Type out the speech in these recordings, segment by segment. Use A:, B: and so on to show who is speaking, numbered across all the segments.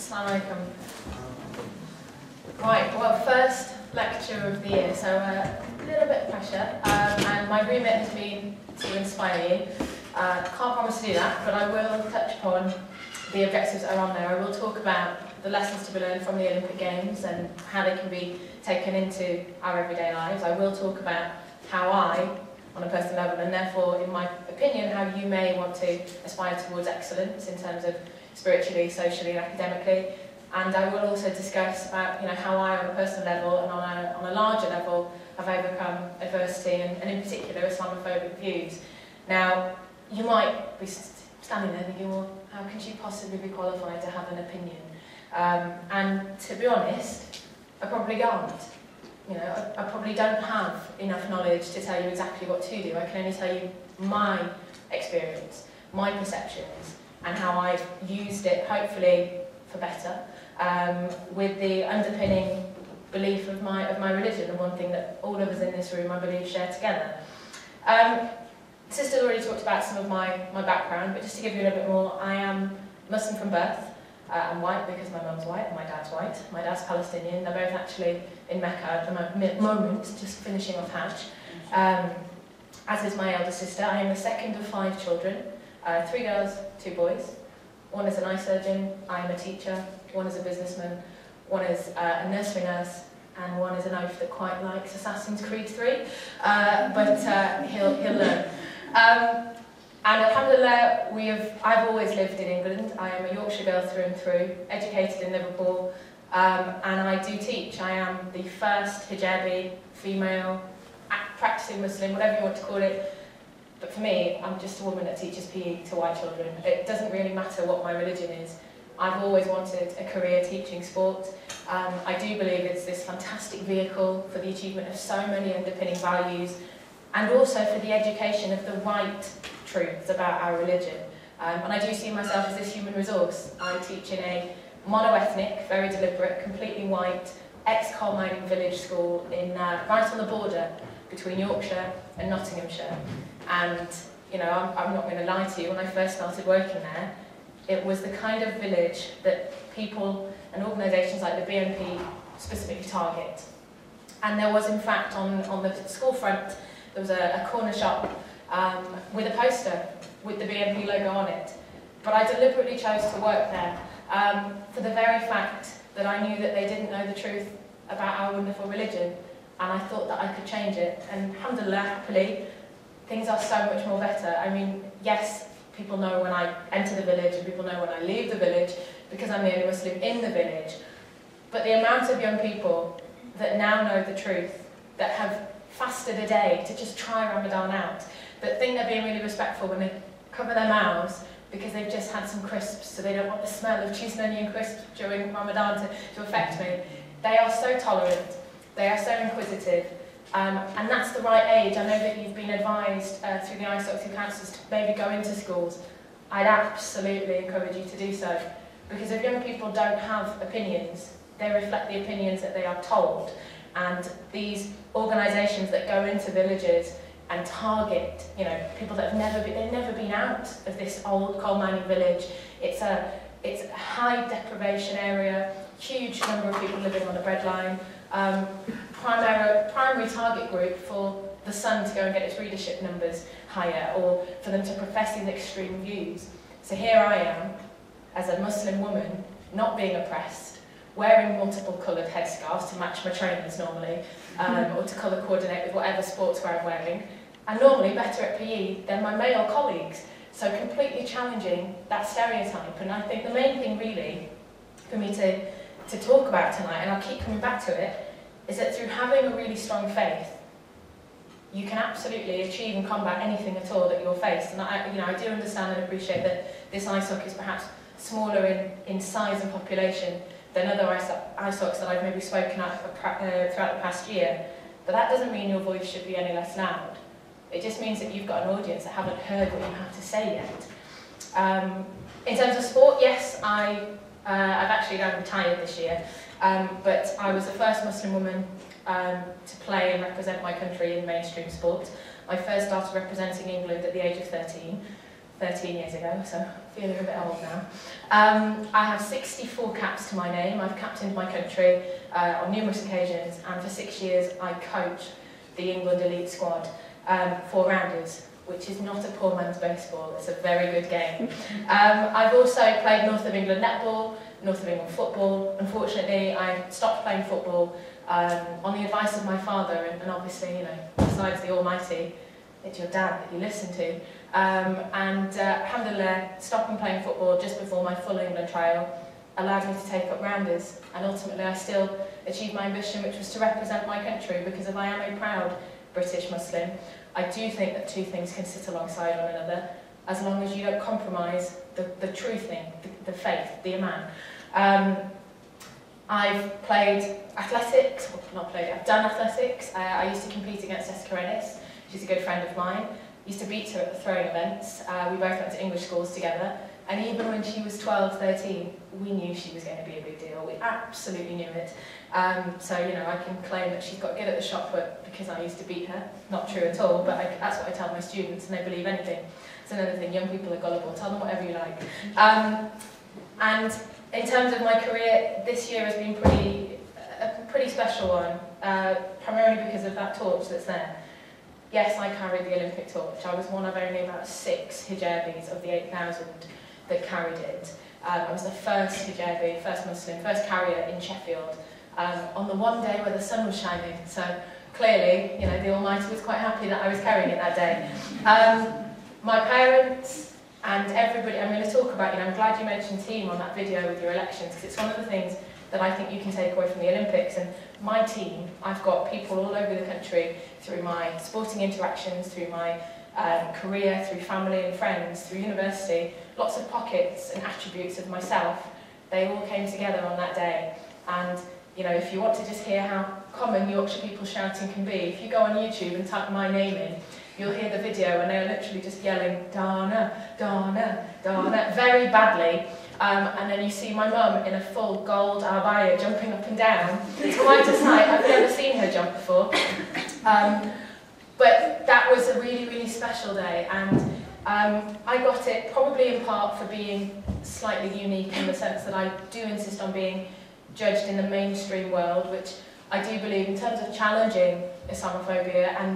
A: Assalamualaikum. Right, well, first lecture of the year, so a little bit of pressure, and my remit has been to inspire you. Can't promise to do that, but I will touch upon the objectives that are on there. I will talk about the lessons to be learned from the Olympic Games and how they can be taken into our everyday lives. I will talk about how I, on a personal level, and therefore, in my opinion, how you may want to aspire towards excellence in terms of spiritually, socially and academically. And I will also discuss about how I, on a personal level and on a larger level, have overcome adversity and in particular Islamaphobic views. Now, you might be standing there thinking, well, how can she possibly be qualified to have an opinion? And to be honest, I probably can't. I probably don't have enough knowledge to tell you exactly what to do. I can only tell you my experience, my perceptions, and how I've used it, hopefully for better, with the underpinning belief of my religion, and one thing that all of us in this room, I believe, share together. Sister's already talked about some of my background, but just to give you a little bit more, I am Muslim from birth. I'm white because my mum's white and my dad's white. My dad's Palestinian. They're both actually in Mecca at the moment, just finishing off Hajj. As is my elder sister. I am the second of 5 children, 3 girls, 2 boys. One is an eye surgeon, I am a teacher. One is a businessman. One is a nursery nurse, and one is an oaf that quite likes Assassin's Creed 3, but he'll learn. And alhamdulillah, I've always lived in England. I am a Yorkshire girl through and through, educated in Liverpool, and I do teach. I am the first hijabi, female, practicing Muslim, whatever you want to call it. But for me, I'm just a woman that teaches PE to white children. It doesn't really matter what my religion is. I've always wanted a career teaching sport. I do believe it's this fantastic vehicle for the achievement of so many underpinning values, and also for the education of the right truths about our religion. And I do see myself as this human resource. I teach in a mono-ethnic, very deliberate, completely white, ex-coal mining village school in right on the border between Yorkshire and Nottinghamshire. And I'm not going to lie to you, when I first started working there, it was the kind of village that people and organisations like the BNP specifically target. And there was, in fact, on the school front, there was a corner shop with a poster with the BNP logo on it. But I deliberately chose to work there for the very fact that I knew that they didn't know the truth about our wonderful religion, and I thought that I could change it. And alhamdulillah, happily, things are so much more better. I mean, yes, people know when I enter the village and people know when I leave the village because I'm the only Muslim in the village. But the amount of young people that now know the truth, that have fasted a day to just try Ramadan out, that think they're being really respectful when they cover their mouths because they've just had some crisps, so they don't want the smell of cheese and onion crisps during Ramadan to affect me. They are so tolerant, they are so inquisitive, and that's the right age. I know that you've been advised through the ISOC, through councils, to maybe go into schools. I'd absolutely encourage you to do so, because if young people don't have opinions, they reflect the opinions that they are told. And these organisations that go into villages and target, people that they've never been out of this old coal mining village. It's a high deprivation area, huge number of people living on the breadline. Primary target group for the Sun to go and get its readership numbers higher, or for them to profess these extreme views. So here I am, as a Muslim woman, not being oppressed, wearing multiple coloured headscarves to match my trainers normally, or to colour coordinate with whatever sportswear I'm wearing, and normally better at PE than my male colleagues. So completely challenging that stereotype. And I think the main thing really for me to talk about tonight, and I'll keep coming back to it, is that through having a really strong faith, you can absolutely achieve and combat anything at all that you're faced. And I do understand and appreciate that this ISOC is perhaps smaller in size and population than other ISOCs that I've maybe spoken at throughout the past year, but that doesn't mean your voice should be any less loud. It just means that you've got an audience that haven't heard what you have to say yet. In terms of sport, yes, I've actually now retired this year, but I was the first Muslim woman to play and represent my country in mainstream sport. I first started representing England at the age of 13. 13 years ago, so feeling a bit old now. I have 64 caps to my name. I've captained my country on numerous occasions, and for 6 years I coach the England elite squad for rounders, which is not a poor man's baseball. It's a very good game. I've also played North of England netball, North of England football. Unfortunately, I stopped playing football on the advice of my father, and obviously, you know, besides the Almighty, it's your dad that you listen to. Alhamdulillah, stopping playing football just before my full England trial allowed me to take up rounders, and ultimately I still achieved my ambition, which was to represent my country, because if I am a proud British Muslim, I do think that two things can sit alongside one another, as long as you don't compromise the true thing, the faith, the Iman. I've played athletics, well, not played, I've done athletics. I used to compete against Jessica Ennis. She's a good friend of mine. Used to beat her at the throwing events. We both went to English schools together. And even when she was 12, 13, we knew she was going to be a big deal. We absolutely knew it. So, you know, I can claim that she's got good at the shot put because I used to beat her. Not true at all, but that's what I tell my students, and they believe anything. It's another thing, young people are gullible. Tell them whatever you like. And in terms of my career, this year has been a pretty special one, primarily because of that torch that's there. Yes, I carried the Olympic torch. I was one of only about 6 hijabis of the 8,000 that carried it. I was the first hijabi, first Muslim, first carrier in Sheffield, on the one day where the sun was shining. So clearly, you know, the Almighty was quite happy that I was carrying it that day. My parents and everybody, I'm going to talk about, you know, I'm glad you mentioned team on that video with your elections, because it's one of the things that I think you can take away from the Olympics. And my team, I've got people all over the country through my sporting interactions, through my career, through family and friends, through university, lots of pockets and attributes of myself. They all came together on that day. And, you know, if you want to just hear how common Yorkshire people shouting can be, if you go on YouTube and type my name in, you'll hear the video and they're literally just yelling, Dana, Dana, Dana, very badly. And then you see my mum in a full gold abaya jumping up and down. It's quite a sight. I've never seen her jump before. But that was a really, really special day. And I got it probably in part for being slightly unique in the sense that I do insist on being judged in the mainstream world, which I do believe in terms of challenging Islamophobia and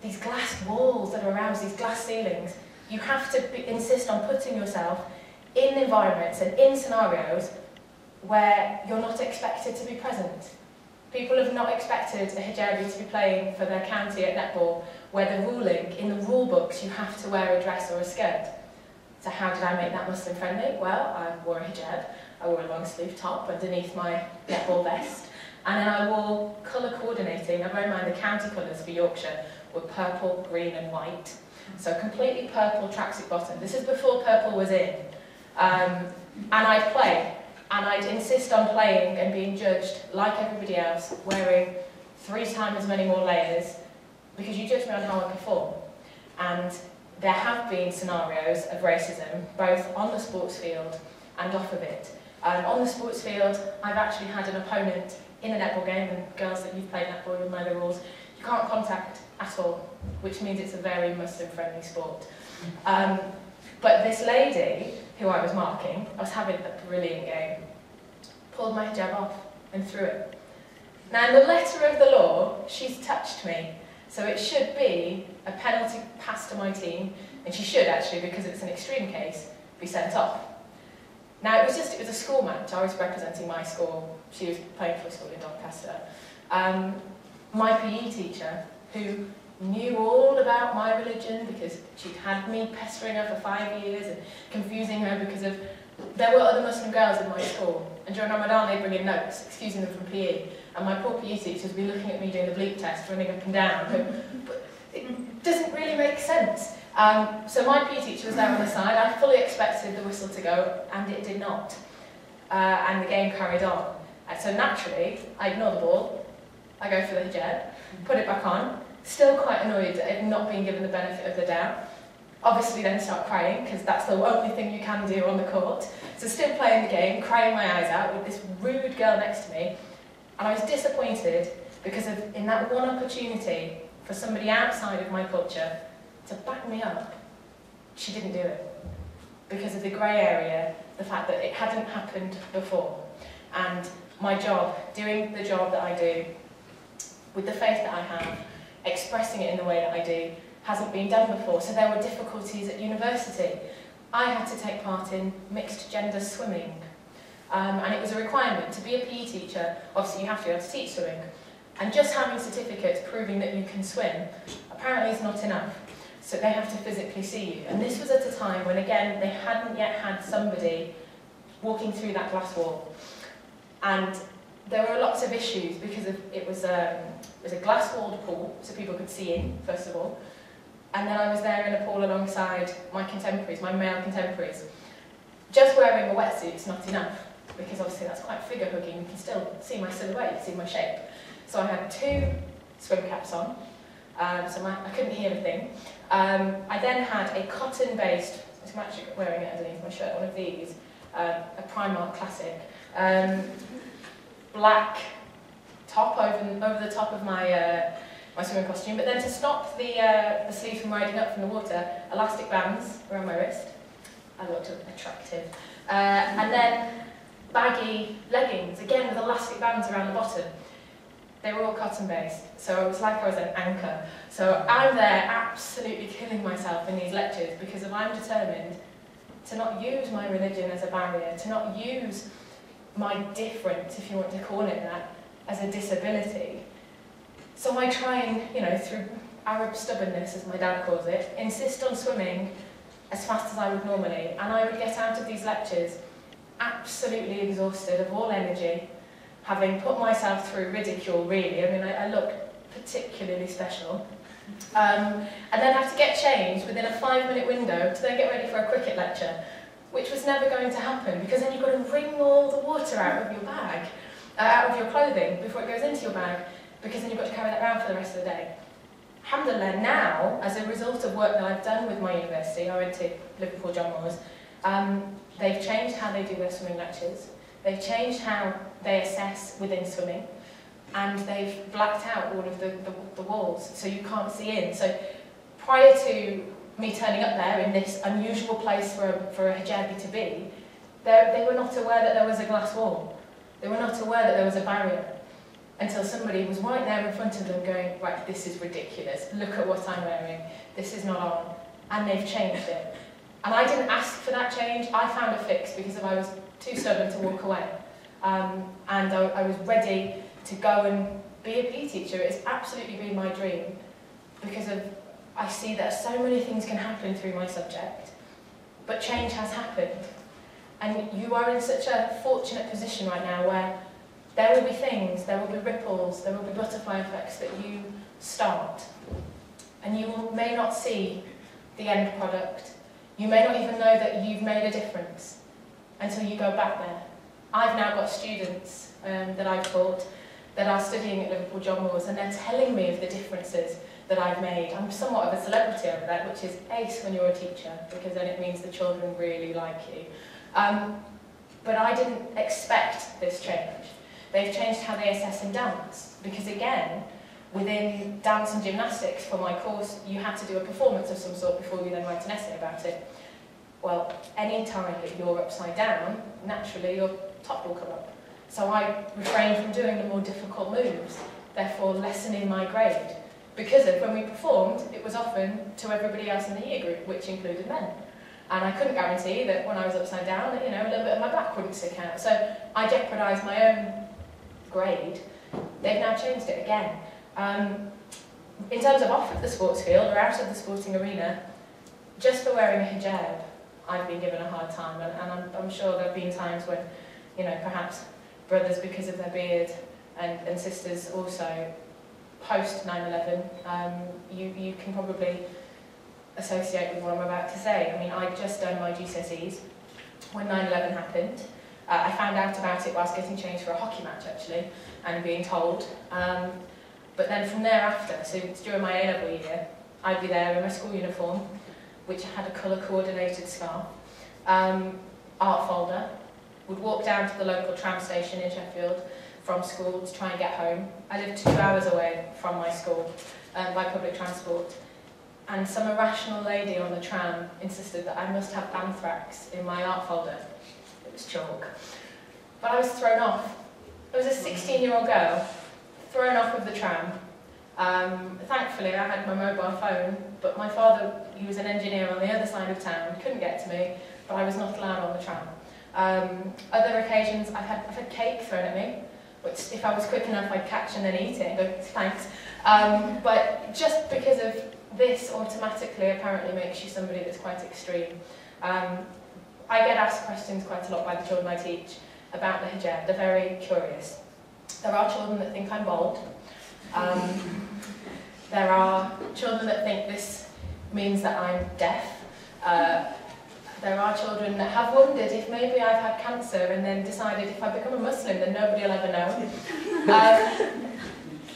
A: these glass walls that are around us, these glass ceilings. You have to insist on putting yourself in environments and in scenarios where you're not expected to be present. People have not expected a hijabi to be playing for their county at netball, where the ruling, in the rule books, you have to wear a dress or a skirt. So how did I make that Muslim friendly? Well, I wore a hijab, I wore a long sleeve top underneath my netball vest, and then I wore colour coordinating. Now bear in mind the county colours for Yorkshire were purple, green and white. So completely purple tracksuit bottom. This is before purple was in. And I'd play, and I'd insist on playing and being judged like everybody else, wearing 3 times as many more layers, because you judge me on how I perform. And there have been scenarios of racism, both on the sports field and off of it. On the sports field, I've actually had an opponent in a netball game, and girls that you've played netball, you'll know the rules, you can't contact at all, which means it's a very Muslim-friendly sport. But this lady, who I was marking, I was having a brilliant game, pulled my hijab off and threw it. Now, in the letter of the law, she's touched me, so it should be a penalty pass to my team, and she should actually, because it's an extreme case, be sent off. Now, it was a school match. I was representing my school. She was playing for a school in Doncaster. My PE teacher, who knew all about my religion because she'd had me pestering her for 5 years and confusing her because of... There were other Muslim girls in my school, and during Ramadan they'd bring in notes, excusing them from PE, and my poor PE teacher would be looking at me doing the bleep test, running up and down, but it doesn't really make sense. So my PE teacher was there on the side. I fully expected the whistle to go, and it did not. And the game carried on. So naturally, I ignore the ball, I go for the hijab, put it back on, still quite annoyed at it not being given the benefit of the doubt. Obviously then start crying, because that's the only thing you can do on the court. So still playing the game, crying my eyes out with this rude girl next to me. And I was disappointed because in that one opportunity for somebody outside of my culture to back me up, she didn't do it because of the grey area, the fact that it hadn't happened before. And my job, doing the job that I do, with the faith that I have, expressing it in the way that I do, hasn't been done before. So there were difficulties at university. I had to take part in mixed gender swimming. And it was a requirement to be a PE teacher. Obviously you have to be able to teach swimming. And just having certificates proving that you can swim apparently is not enough. So they have to physically see you. And this was at a time when, again, they hadn't yet had somebody walking through that glass wall. And there were lots of issues because it was a glass-walled pool, so people could see in, first of all. And then I was there in a pool alongside my contemporaries, my male contemporaries. Just wearing a wetsuit's not enough, because obviously that's quite figure-hugging. You can still see my silhouette, see my shape. So I had 2 swim caps on, so I couldn't hear a thing. I then had a cotton-based, I'm actually wearing it underneath my shirt, one of these, a Primark classic, black top over the top of my my swimming costume, but then to stop the sleeves from riding up from the water, elastic bands around my wrist. I looked attractive. And then baggy leggings, again with elastic bands around the bottom. They were all cotton-based, so it was like I was an anchor. So I'm there absolutely killing myself in these lectures because I'm determined to not use my religion as a barrier, to not use my difference, if you want to call it that, as a disability. So I try and, through Arab stubbornness, as my dad calls it, insist on swimming as fast as I would normally, and I would get out of these lectures absolutely exhausted of all energy, having put myself through ridicule, really. I mean, I look particularly special. And then have to get changed within a 5-minute window to then get ready for a cricket lecture, which was never going to happen, because then you've got to wring all the water out of your bag, out of your clothing, before it goes into your bag, because then you've got to carry that around for the rest of the day. Alhamdulillah, now, as a result of work that I've done with my university, I went to Liverpool John Moores, they've changed how they do their swimming lectures, they've changed how they assess within swimming, and they've blacked out all of the walls, so you can't see in. So prior to me turning up there in this unusual place for a hijabi to be, they were not aware that there was a glass wall. They were not aware that there was a barrier, until somebody was right there in front of them going, right, this is ridiculous, look at what I'm wearing, this is not on, and they've changed it. And I didn't ask for that change, I found a fix because I was too stubborn to walk away. And I was ready to go and be a PE teacher. It's absolutely been my dream, because I see that so many things can happen through my subject, but change has happened. And you are in such a fortunate position right now where there will be things, there will be ripples, there will be butterfly effects that you start. And you may not see the end product. You may not even know that you've made a difference until you go back there. I've now got students that I've taught that are studying at Liverpool John Moores, and they're telling me of the differences that I've made. I'm somewhat of a celebrity over there, which is ace when you're a teacher, because then it means the children really like you. But I didn't expect this change. They've changed how they assess in dance, because again, within dance and gymnastics for my course, you had to do a performance of some sort before you then write an essay about it. Well, any time that you're upside down, naturally your top will come up. So I refrained from doing the more difficult moves, therefore lessening my grade. Because of when we performed, it was often to everybody else in the year group, which included men. And I couldn't guarantee that when I was upside down, that, a little bit of my back wouldn't stick out. So I jeopardised my own grade. They've now changed it again. In terms of off of the sports field or out of the sporting arena, just for wearing a hijab, I've been given a hard time, and I'm sure there have been times when, perhaps brothers because of their beard, and sisters also, post 9/11, you can probably associate with what I'm about to say. I mean, I'd just done my GCSEs when 9/11 happened. I found out about it whilst getting changed for a hockey match, actually, and being told. But then from thereafter, so it's during my A-level year, I'd be there in my school uniform, which had a colour-coordinated scarf, art folder, would walk down to the local tram station in Sheffield from school to try and get home. I lived 2 hours away from my school by public transport. and some irrational lady on the tram insisted that I must have anthrax in my art folder. It was chalk. But I was thrown off. I was a 16-year-old girl, thrown off of the tram. Thankfully, I had my mobile phone, but my father, he was an engineer on the other side of town, couldn't get to me, but I was not allowed on the tram. Other occasions, I've had cake thrown at me, which if I was quick enough, I'd catch and then eat it and go, thanks. But just because of this automatically apparently makes you somebody that's quite extreme. I get asked questions quite a lot by the children I teach about the hijab. They're very curious. There are children that think I'm bold. There are children that think this means that I'm deaf. There are children that have wondered if maybe I've had cancer and then decided if I become a Muslim then nobody will ever know.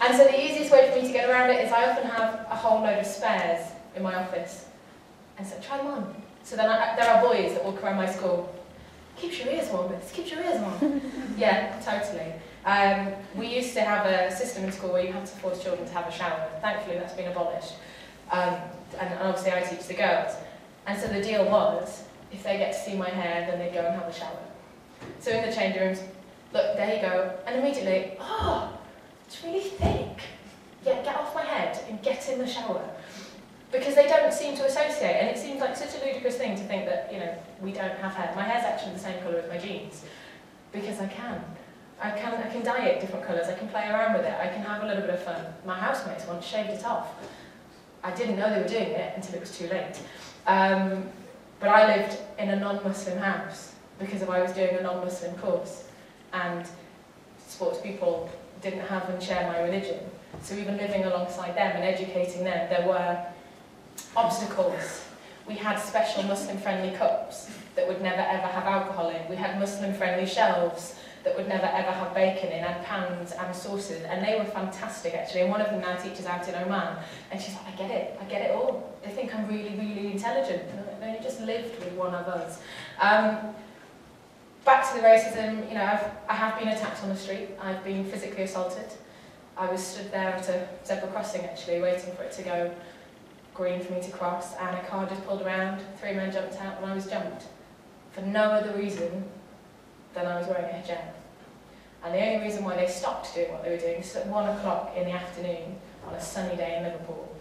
A: And so the easiest way for me to get around it is I often have a whole load of spares in my office. And so try them on. So then there are boys that walk around my school. Keeps your ears warm, miss. Keeps your ears warm. Yeah, totally. We used to have a system in school where you had to force children to have a shower. Thankfully, that's been abolished. And obviously, I teach the girls. And so the deal was, if they get to see my hair, then they go and have a shower. So in the changing rooms, look, there you go. And immediately, oh, it's really thick. Yeah, get off my head and get in the shower. Because they don't seem to associate, and it seems like such a ludicrous thing to think that, you know, we don't have hair. My hair's actually the same colour as my jeans, because I can. I can dye it different colours, I can play around with it, I can have a little bit of fun. My housemates once shaved it off. I didn't know they were doing it until it was too late. But I lived in a non-Muslim house because I was doing a non-Muslim course, and sports people didn't have and share my religion. So even living alongside them and educating them, there were obstacles. We had special Muslim-friendly cups that would never ever have alcohol in. We had Muslim-friendly shelves that would never ever have bacon in, and pans and sauces, and they were fantastic actually. And one of them now teaches out in Oman, and she's like, I get it all. They think I'm really, really intelligent. And I just lived with one of us. Back to the racism, you know, I have been attacked on the street. I've been physically assaulted. I was stood there at a zebra crossing actually, waiting for it to go green for me to cross, and a car just pulled around, 3 men jumped out, and I was jumped for no other reason than I was wearing a hijab. And the only reason why they stopped doing what they were doing, so at 1 o'clock in the afternoon on a sunny day in Liverpool,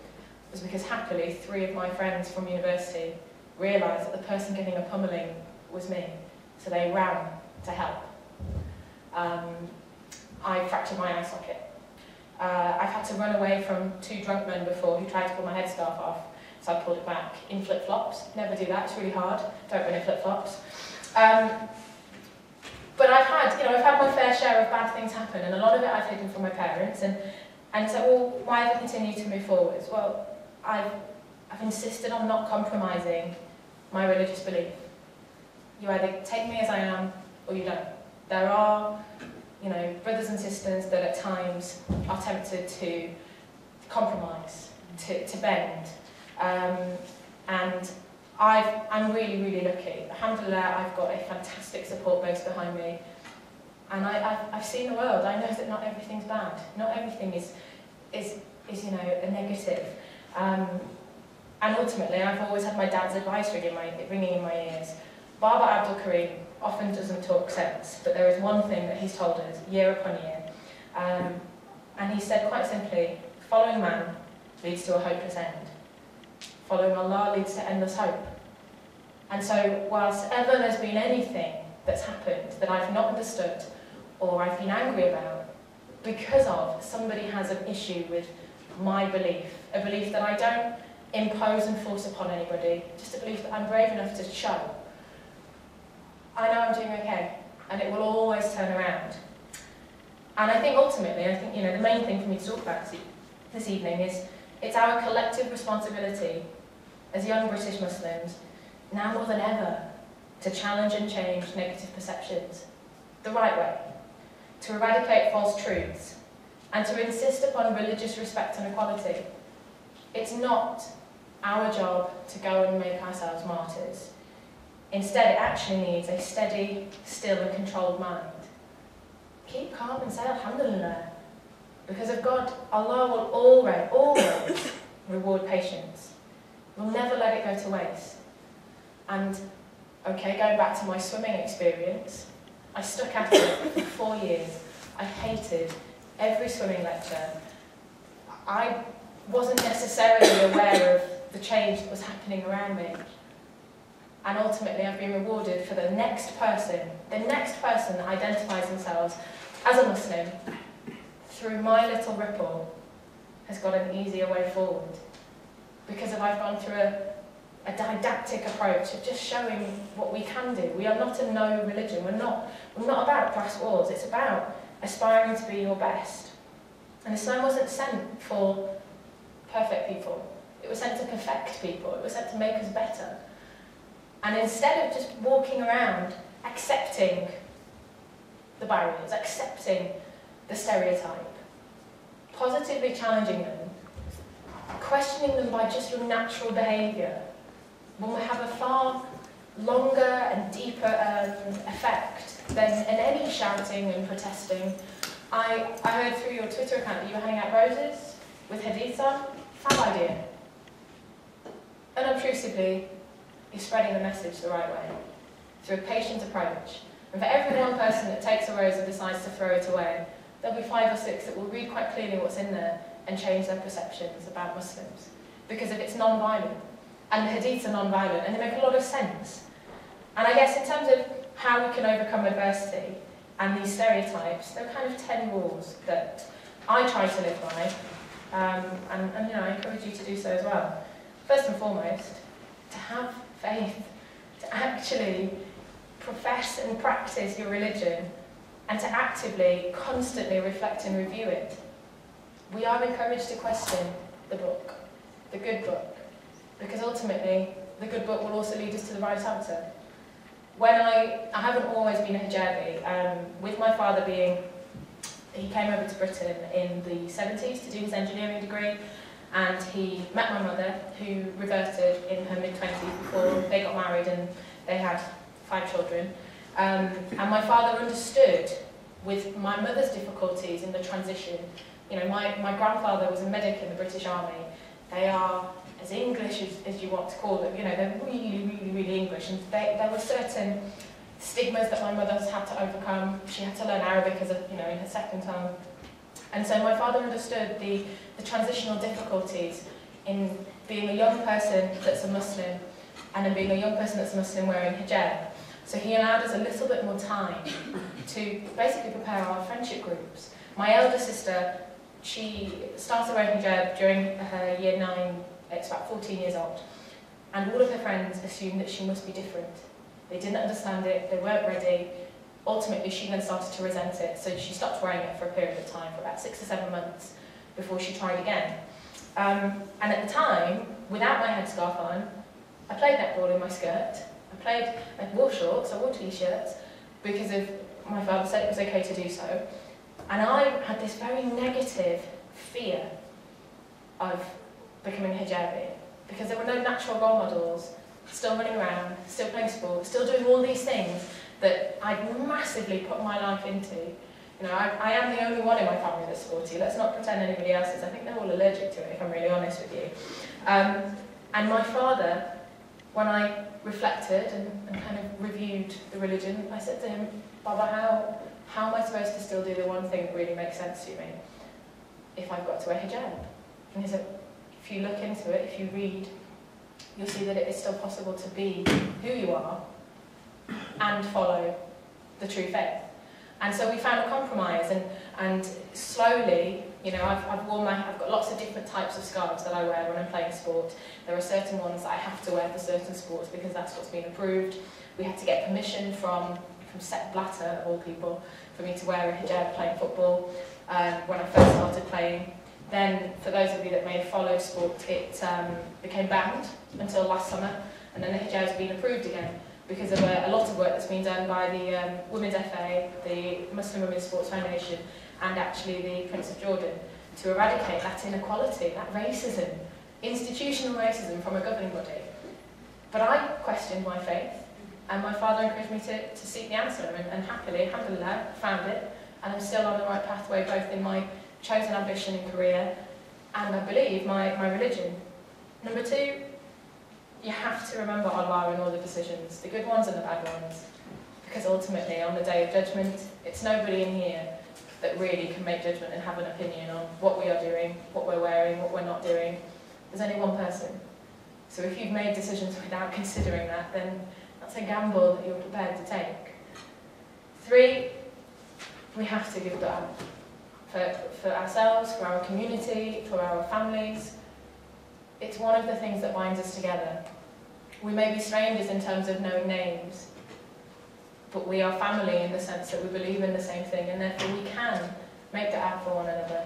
A: was because happily 3 of my friends from university realised that the person getting a pummelling was me, so they ran to help. I fractured my eye socket. I've had to run away from 2 drunk men before who tried to pull my headscarf off, so I pulled it back in flip-flops. Never do that, it's really hard. Don't run in flip-flops. But I've had my fair share of bad things happen, and a lot of it I've hidden from my parents. And so, well, why have I continued to move forwards? Well, I've insisted on not compromising my religious belief. You either take me as I am, or you don't. There are, you know, brothers and sisters that at times are tempted to compromise, to bend. And I'm really, really lucky. Alhamdulillah, I've got a fantastic support base behind me. And I've seen the world. I know that not everything's bad. Not everything is you know, a negative. And ultimately, I've always had my dad's advice ringing in my ears. Baba AbdulKarim often doesn't talk sense, but there is one thing that he's told us year upon year. And he said quite simply, following man leads to a hopeless end. Following Allah leads to endless hope. And so, whilst ever there's been anything that's happened that I've not understood or I've been angry about, because of somebody has an issue with my belief, a belief that I don't impose and force upon anybody, just a belief that I'm brave enough to show, I know I'm doing okay, and it will always turn around. And I think ultimately, you know, the main thing for me to talk about this evening is it's our collective responsibility as young British Muslims, now more than ever, to challenge and change negative perceptions the right way, to eradicate false truths, and to insist upon religious respect and equality. It's not our job to go and make ourselves martyrs. Instead, it actually needs a steady, still and controlled mind. Keep calm and say Alhamdulillah. Because of God, Allah will always reward patience. We'll never let it go to waste. And, okay, going back to my swimming experience, I stuck at it for 4 years. I hated every swimming lecture. I wasn't necessarily aware of the change that was happening around me. And ultimately, I've been rewarded for the next person that identifies themselves as a Muslim, through my little ripple, has got an easier way forward. Because I've gone through a didactic approach of just showing what we can do. We are not a no religion. We're not about brass walls. It's about aspiring to be your best. And Islam wasn't sent for perfect people. It was sent to perfect people. It was sent to make us better. And instead of just walking around accepting the barriers, accepting the stereotype, positively challenging them, questioning them by just your natural behaviour, will have a far longer and deeper effect than in any shouting and protesting. I heard through your Twitter account that you were handing out roses with hadiths on. Fab idea. Unobtrusively, you're spreading the message the right way, through a patient approach. And for every one person that takes a rose and decides to throw it away, there'll be 5 or 6 that will read quite clearly what's in there and change their perceptions about Muslims. Because if it's non-violent, and the hadiths are non-violent, and they make a lot of sense. And I guess in terms of how we can overcome adversity and these stereotypes, there are kind of 10 rules that I try to live by, and I encourage you to do so as well. First and foremost, to have faith, to actually profess and practice your religion, and to actively, constantly reflect and review it. We are encouraged to question the book, the good book, because ultimately, the good book will also lead us to the right answer. When I haven't always been a hijabi, with my father he came over to Britain in the 70s to do his engineering degree, and he met my mother, who reverted in her mid-20s before they got married and they had 5 children. And my father understood, with my mother's difficulties in the transition. You know, my grandfather was a medic in the British Army. They are as English as you want to call them. You know, they're really, really, really English. And there were certain stigmas that my mother's had to overcome. She had to learn Arabic as in her second tongue. And so my father understood the transitional difficulties in being a young person that's a Muslim and in being a young person that's a Muslim wearing hijab. So he allowed us a little bit more time to basically prepare our friendship groups. My elder sister, she started wearing hijab during her year 9, it's about 14 years old, and all of her friends assumed that she must be different. They didn't understand it, they weren't ready. Ultimately, she then started to resent it, so she stopped wearing it for a period of time, for about 6 or 7 months, before she tried again. And at the time, without my headscarf on, I played netball in my skirt. I wore shorts, I wore t-shirts, because my father said it was okay to do so. And I had this very negative fear of becoming a hijabi, because there were no natural role models, still running around, still playing sport, still doing all these things that I'd massively put my life into. You know, I am the only one in my family that's sporty. Let's not pretend anybody else is. I think they're all allergic to it, if I'm really honest with you. And my father, when I reflected and kind of reviewed the religion, I said to him, Baba, how am I supposed to still do the one thing that really makes sense to me if I've got to wear hijab? And he said, if you look into it, if you read, you'll see that it is still possible to be who you are and follow the true faith. And so we found a compromise, and slowly, you know, I've got lots of different types of scarves that I wear when I'm playing sport. There are certain ones that I have to wear for certain sports because that's what's been approved. We had to get permission from Sepp Blatter, of all people, for me to wear a hijab playing football when I first started playing. Then, for those of you that may have followed sport, it became banned until last summer, and then the hijab's been approved again, because of a lot of work that's been done by the Women's FA, the Muslim Women's Sports Foundation, and actually the Prince of Jordan, to eradicate that inequality, that racism, institutional racism from a governing body. But I questioned my faith, and my father encouraged me to seek the answer, and happily, alhamdulillah, found it, and I'm still on the right pathway, both in my chosen ambition and career, and I believe my religion. Number 2, you have to remember Allah in all the decisions, the good ones and the bad ones. Because ultimately, on the day of judgment, it's nobody in here that really can make judgment and have an opinion on what we are doing, what we're wearing, what we're not doing. There's only one person. So if you've made decisions without considering that, then that's a gamble that you're prepared to take. 3, we have to give dua. For ourselves, for our community, for our families. It's one of the things that binds us together. We may be strangers in terms of knowing names, but we are family in the sense that we believe in the same thing, and therefore we can make dua for one another.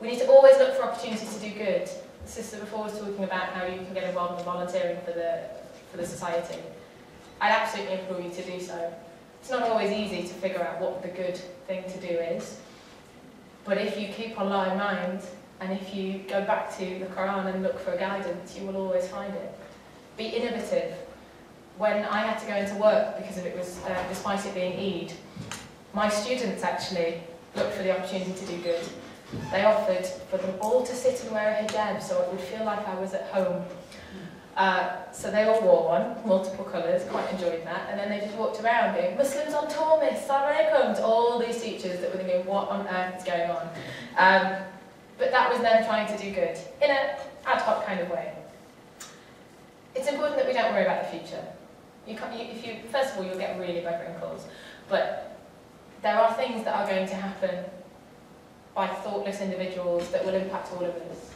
A: We need to always look for opportunities to do good. The sister before was talking about how you can get involved in volunteering for the society. I'd absolutely implore you to do so. It's not always easy to figure out what the good thing to do is, but if you keep Allah in mind, and if you go back to the Quran and look for guidance, you will always find it. Be innovative. When I had to go into work because of it was, despite it being Eid, my students actually looked for the opportunity to do good. They offered for them all to sit and wear a hijab so it would feel like I was at home. So they all wore one, multiple colours, quite enjoyed that, and then they just walked around going, Muslims on tour, miss, Assalamu alaikum, to all these teachers that were thinking, what on earth is going on? But that was them trying to do good, in an ad hoc kind of way. It's important that we don't worry about the future. First of all, you'll get really bad wrinkles, but there are things that are going to happen by thoughtless individuals that will impact all of us.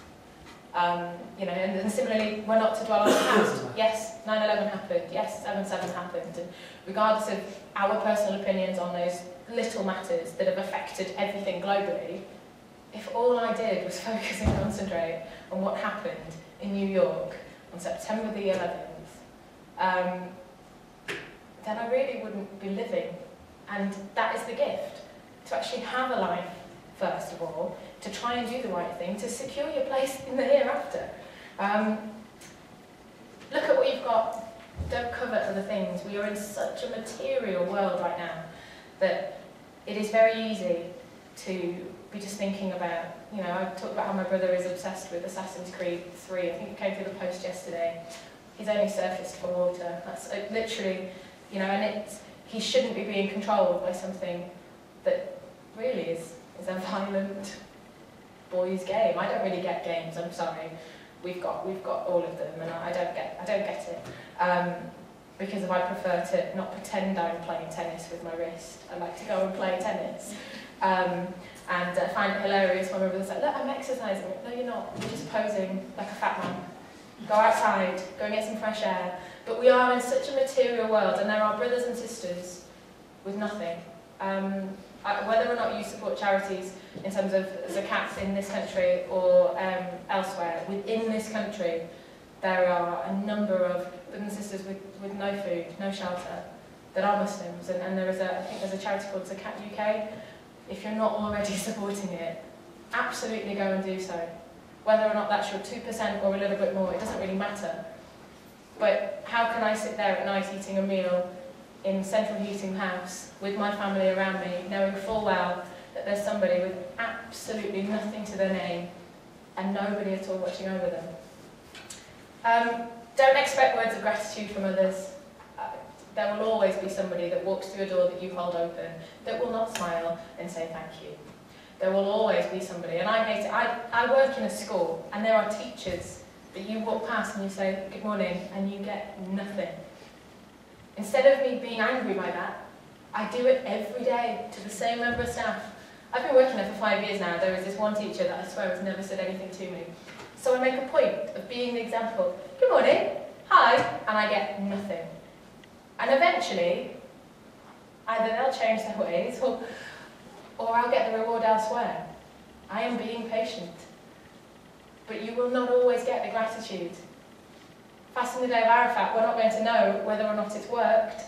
A: And similarly, we're not to dwell on the past. Yes, 9/11 happened. Yes, 7/7 happened. And regardless of our personal opinions on those little matters that have affected everything globally, if all I did was focus and concentrate on what happened in New York on September the 11th, then I really wouldn't be living. And that is the gift, to actually have a life, first of all, to try and do the right thing, to secure your place in the hereafter. Look at what you've got. Don't covet other things. We are in such a material world right now that it is very easy to be just thinking about, I talked about how my brother is obsessed with Assassin's Creed 3. I think it came through the post yesterday. He's only surfaced for water. That's literally, and he shouldn't be being controlled by something that really is a violent boys' game. I don't really get games, I'm sorry. We've got all of them, and I don't get it. Because I prefer to not pretend I'm playing tennis with my wrist. I like to go and play tennis. And I find it hilarious when my brother's like, look, I'm exercising. No, you're not. You're just posing like a fat man. Go outside, go and get some fresh air. But we are in such a material world, and there are brothers and sisters with nothing. Whether or not you support charities in terms of zakat in this country or elsewhere, within this country, there are a number of brothers and sisters with no food, no shelter, that are Muslims. And I think there's a charity called Zakat UK. If you're not already supporting it, absolutely go and do so. Whether or not that's your 2% or a little bit more, it doesn't really matter. But how can I sit there at night eating a meal in central heating house with my family around me, knowing full well that there's somebody with absolutely nothing to their name and nobody at all watching over them? Don't expect words of gratitude from others. There will always be somebody that walks through a door that you hold open that will not smile and say thank you. There will always be somebody, and I hate it. I work in a school, and there are teachers that you walk past and you say good morning, and you get nothing. Instead of me being angry by that, I do it every day to the same member of staff. I've been working there for 5 years now. There is this one teacher that I swear has never said anything to me. So I make a point of being the example. Good morning, hi, and I get nothing. And eventually, either they'll change their ways or I'll get the reward elsewhere. I am being patient. But you will not always get the gratitude. Fasting the day of Arafat, we're not going to know whether or not it's worked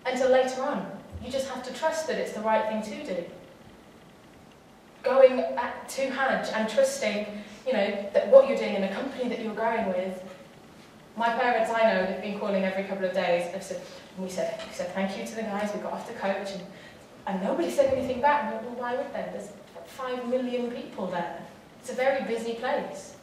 A: until later on. You just have to trust that it's the right thing to do. Going to Hajj and trusting, that what you're doing in the company that you're going with. My parents, I know, have been calling every couple of days. We said thank you to the guys, we got off the coach, and nobody said anything back. And well, why would they? There's 5 million people there. It's a very busy place.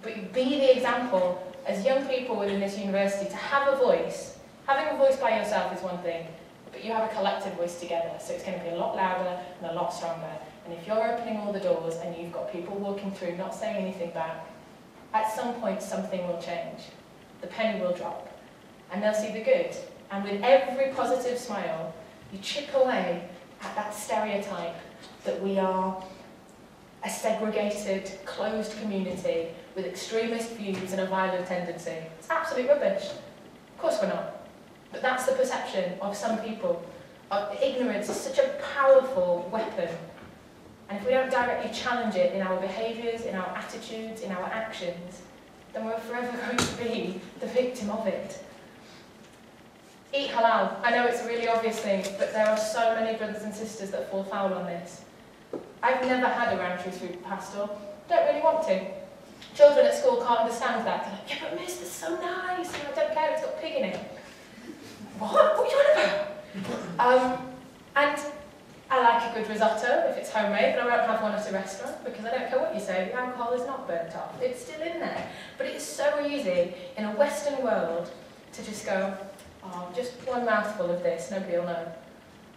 A: but be the example as young people within this university to have a voice. Having a voice by yourself is one thing, but you have a collective voice together, so it's going to be a lot louder and a lot stronger. And if you're opening all the doors and you've got people walking through not saying anything back, at some point something will change. The penny will drop, and they'll see the good. And with every positive smile, you chip away at that stereotype that we are a segregated, closed community with extremist views and a violent tendency. It's absolute rubbish. Of course we're not. But that's the perception of some people. Ignorance is such a powerful weapon. And if we don't directly challenge it in our behaviours, in our attitudes, in our actions, then we're forever going to be the victim of it. Eat halal. I know it's a really obvious thing, but there are so many brothers and sisters that fall foul on this. I've never had a round-tree food pastel. Don't really want to. Children at school can't understand that. They're like, yeah, but miss, that's so nice. And I don't care, it's got pig in it. What? What are you on about? And I like a good risotto if it's homemade, but I won't have one at a restaurant because I don't care what you say, the alcohol is not burnt off. It's still in there. But it's so easy in a Western world to just go, oh, just one mouthful of this, nobody will know.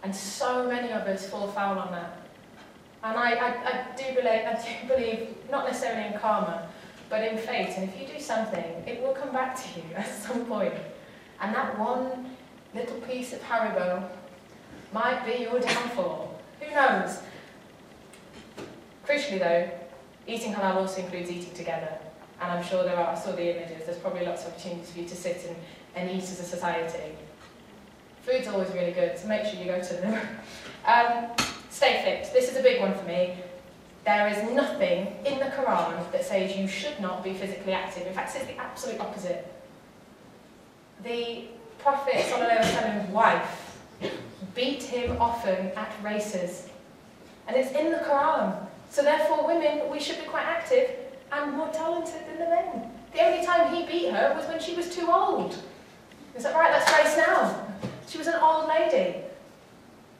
A: And so many of us fall foul on that. And I do believe, not necessarily in karma, but in fate. And if you do something, it will come back to you at some point. And that one little piece of Haribo might be your downfall. Who knows? Crucially though, eating halal also includes eating together. And I'm sure there are, I saw the images, there's probably lots of opportunities for you to sit and eat as a society. Food's always really good, so make sure you go to them. Stay fit. This is a big one for me. There is nothing in the Quran that says you should not be physically active. In fact, it says the absolute opposite. The Prophet ﷺ's wife beat him often at races. And it's in the Quran. So therefore, women, we should be quite active and more talented than the men. The only time he beat her was when she was too old. He said, right, let's race now. She was an old lady.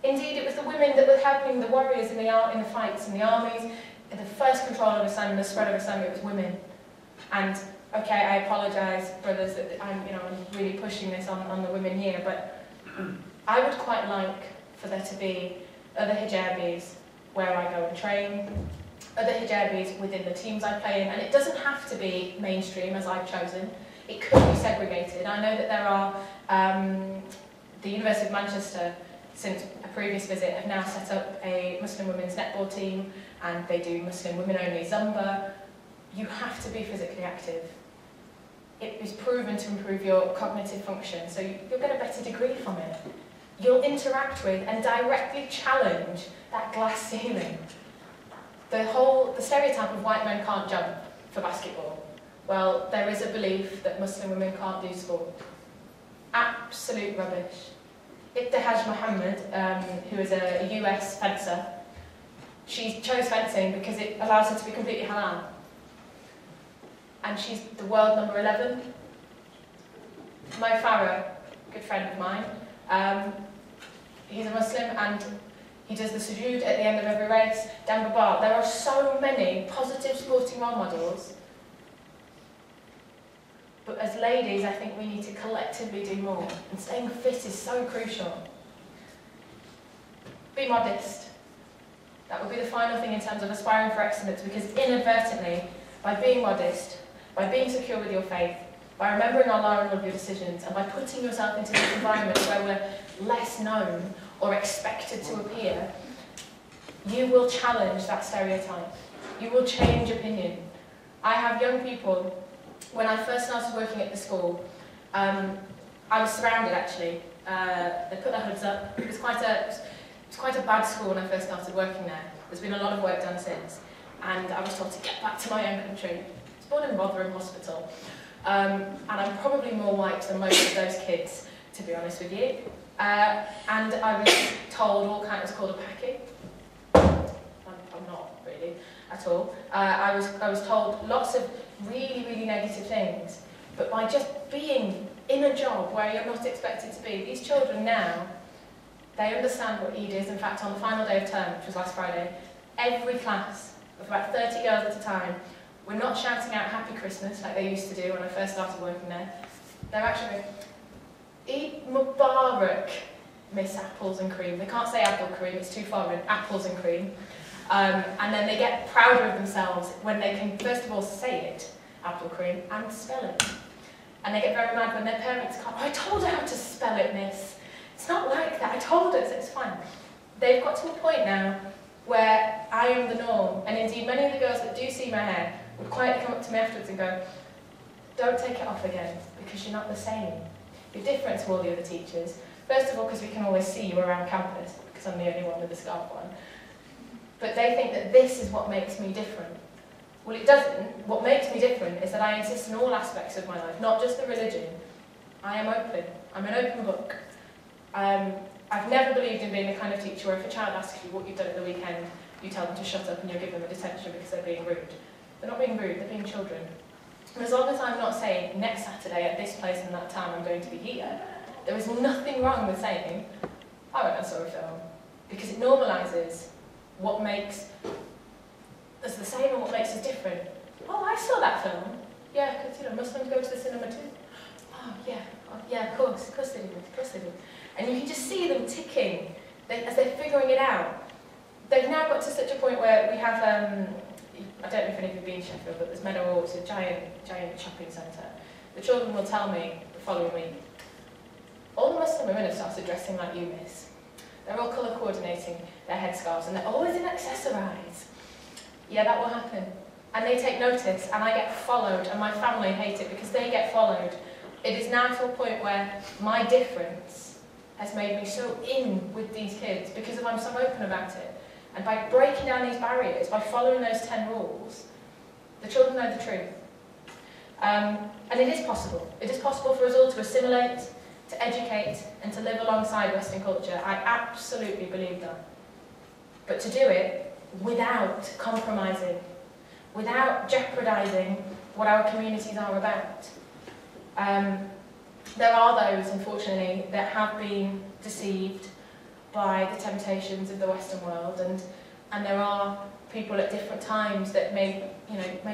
A: Indeed, it was the women that were helping the warriors in the fights in the armies. The first control of Islam and the spread of Islam, it was women. And okay, I apologise, brothers, that I'm really pushing this on the women here, but I would quite like for there to be other hijabis where I go and train, other hijabis within the teams I play in, and it doesn't have to be mainstream as I've chosen. It could be segregated. I know that there are the University of Manchester, since a previous visit, have now set up a Muslim women's netball team, and they do Muslim women-only Zumba. You have to be physically active. It is proven to improve your cognitive function, so you'll get a better degree from it. You'll interact with and directly challenge that glass ceiling. The stereotype of white men can't jump for basketball. Well, there is a belief that Muslim women can't do sport. Absolute rubbish. Ibtihaj Muhammad, who is a US fencer, she chose fencing because it allows her to be completely halal. And she's the world number 11. Mo Farah, a good friend of mine, he's a Muslim and he does the sujood at the end of every race. Dan Babar. There are so many positive sporting role models. But as ladies, I think we need to collectively do more. And staying fit is so crucial. Be modest. That would be the final thing in terms of aspiring for excellence, because inadvertently, by being modest, by being secure with your faith, by remembering Allah in all of your decisions, and by putting yourself into this environment where we're less known or expected to appear, you will challenge that stereotype. You will change opinion. I have young people. When I first started working at the school, I was surrounded actually. They put their hoods up. It was quite a bad school when I first started working there. There's been a lot of work done since, and I was told to get back to my own country. I was born in Rotherham Hospital, and I'm probably more white than most of those kids, to be honest with you. And I was told all kinds. It was called a packing. I'm not really at all. I was told lots of really, really negative things, but by just being in a job where you're not expected to be, these children now, they understand what Eid is. In fact, on the final day of term, which was last Friday, every class of about 30 girls at a time We're not shouting out Happy Christmas like they used to do when I first started working there. They're actually Eid Mubarak, Miss Apples and Cream. They can't say AbdulKarim, it's too far in, apples and cream. And then they get prouder of themselves when they can, first of all, say it, AbdulKarim, and spell it. And they get very mad when their parents can't, I told her how to spell it, miss. It's not like that, I told her, so it's fine. They've got to a point now where I am the norm, and indeed many of the girls that do see my hair would quietly come up to me afterwards and go, don't take it off again, because you're not the same. You're different to all the other teachers. First of all, because we can always see you around campus, because I'm the only one with the scarf on. But they think that this is what makes me different. Well, it doesn't. What makes me different is that I insist in all aspects of my life, not just the religion. I am open. I'm an open book. I've never believed in being the kind of teacher where if a child asks you what you've done at the weekend, you tell them to shut up and you'll give them a detention because they're being rude. They're not being rude, they're being children. And as long as I'm not saying, next Saturday at this place and that time I'm going to be here, there is nothing wrong with saying, I went and saw a film. Because it normalises what makes us the same and what makes us different. Oh, I saw that film. Yeah, because Muslims go to the cinema too. Oh, yeah, of course they do. And you can just see them ticking as they're figuring it out. They've now got to such a point where we have, I don't know if any of you have been in Sheffield, but there's Meadow Hall, it's a giant shopping centre. The children will tell me the following week, all the Muslim women have started dressing like you, miss. They're all colour coordinating their headscarves and they're always in accessorise. Yeah, that will happen. And they take notice and I get followed and my family hate it because they get followed. It is now to a point where my difference has made me so in with these kids because I'm so open about it. And by breaking down these barriers, by following those 10 rules, the children know the truth. And it is possible. It is possible for us all to assimilate, to educate, and to live alongside Western culture. I absolutely believe that. But to do it without compromising, without jeopardising what our communities are about. There are those, unfortunately, that have been deceived by the temptations of the Western world, and there are people at different times that may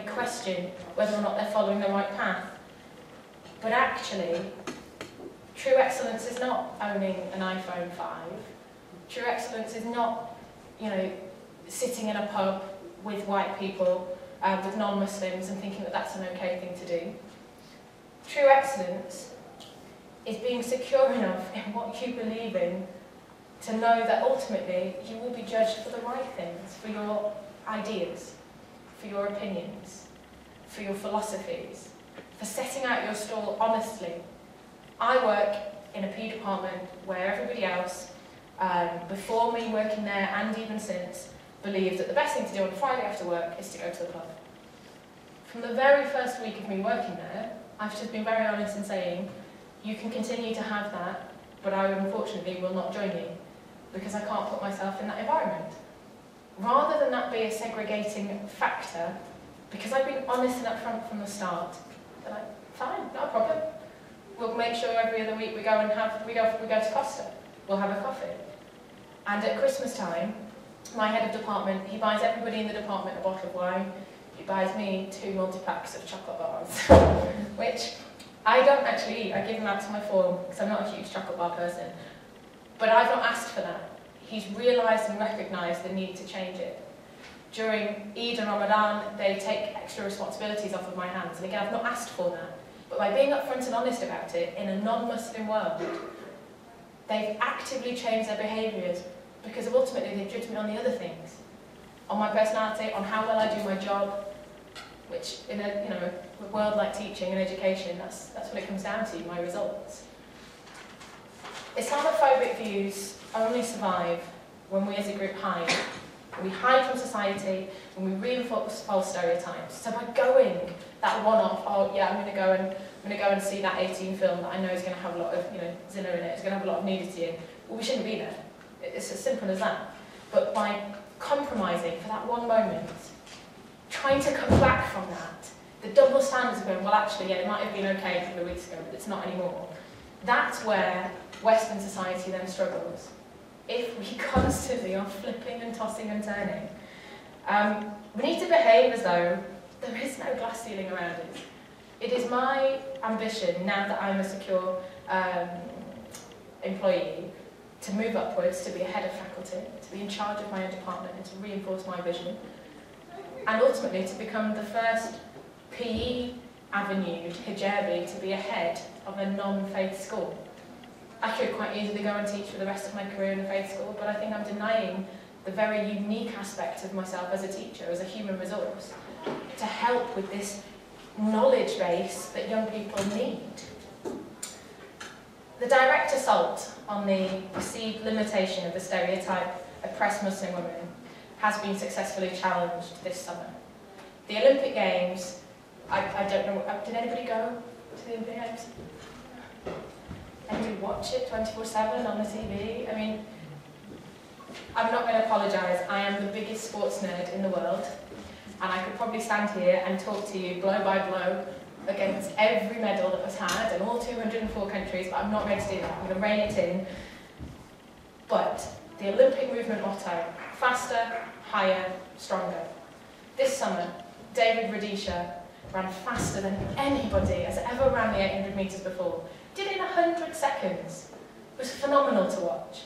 A: question whether or not they're following the right path. But actually, true excellence is not owning an iPhone 5. True excellence is not, sitting in a pub with white people, with non-Muslims, and thinking that that's an okay thing to do. True excellence is being secure enough in what you believe in to know that ultimately you will be judged for the right things, for your ideas, for your opinions, for your philosophies, for setting out your stall honestly. I work in a PE department where everybody else, before me working there and even since, believes that the best thing to do on a Friday after work is to go to the pub. From the very first week of me working there, I've just been very honest in saying, you can continue to have that, but I unfortunately will not join you, because I can't put myself in that environment. Rather than that be a segregating factor, because I've been honest and upfront from the start, they're like, fine, no problem. We'll make sure every other week we go to Costa. We'll have a coffee. And at Christmas time, my head of department, he buys everybody in the department a bottle of wine. He buys me 2 multi-packs of chocolate bars, which I don't actually eat. I give them out to my form because I'm not a huge chocolate bar person. But I've not asked for that. He's realised and recognised the need to change it. During Eid and Ramadan, they take extra responsibilities off of my hands. And again, I've not asked for that. But by being upfront and honest about it, in a non-Muslim world, they've actively changed their behaviours because ultimately they've judged me on the other things. On my personality, on how well I do my job, which in a world like teaching and education, that's what it comes down to, my results. Islamaphobic views only survive when we as a group hide. We hide from society and we reinforce false stereotypes. So by going that one-off, oh yeah, I'm going to go and see that 18 film that I know is going to have a lot of zina in it, it's going to have a lot of nudity in. Well, we shouldn't be there. It's as simple as that. But by compromising for that one moment, trying to come back from that, the double standards of going, well actually, yeah, it might have been okay a couple of weeks ago, but it's not anymore. That's where Western society then struggles. If we constantly are flipping and tossing and turning. We need to behave as though there is no glass ceiling around it. It is my ambition, now that I'm a secure employee, to move upwards, to be a head of faculty, to be in charge of my own department and to reinforce my vision, and ultimately to become the first PE avenued hijabi to be a head of a non-faith school. I could quite easily go and teach for the rest of my career in a faith school, but I think I'm denying the very unique aspect of myself as a teacher, as a human resource, to help with this knowledge base that young people need. The direct assault on the perceived limitation of the stereotype oppressed Muslim women has been successfully challenged this summer. The Olympic Games, I don't know, did anybody go to the Olympic Games? Anybody watch it 24/7 on the TV? I mean, I'm not going to apologise, I am the biggest sports nerd in the world, and I could probably stand here and talk to you blow by blow against every medal that was had in all 204 countries, but I'm not going to do that. I'm going to rein it in. But the Olympic movement motto, faster, higher, stronger. This summer, David Rudisha ran faster than anybody has ever ran the 800 metres before. Did it in 100 seconds. It was phenomenal to watch.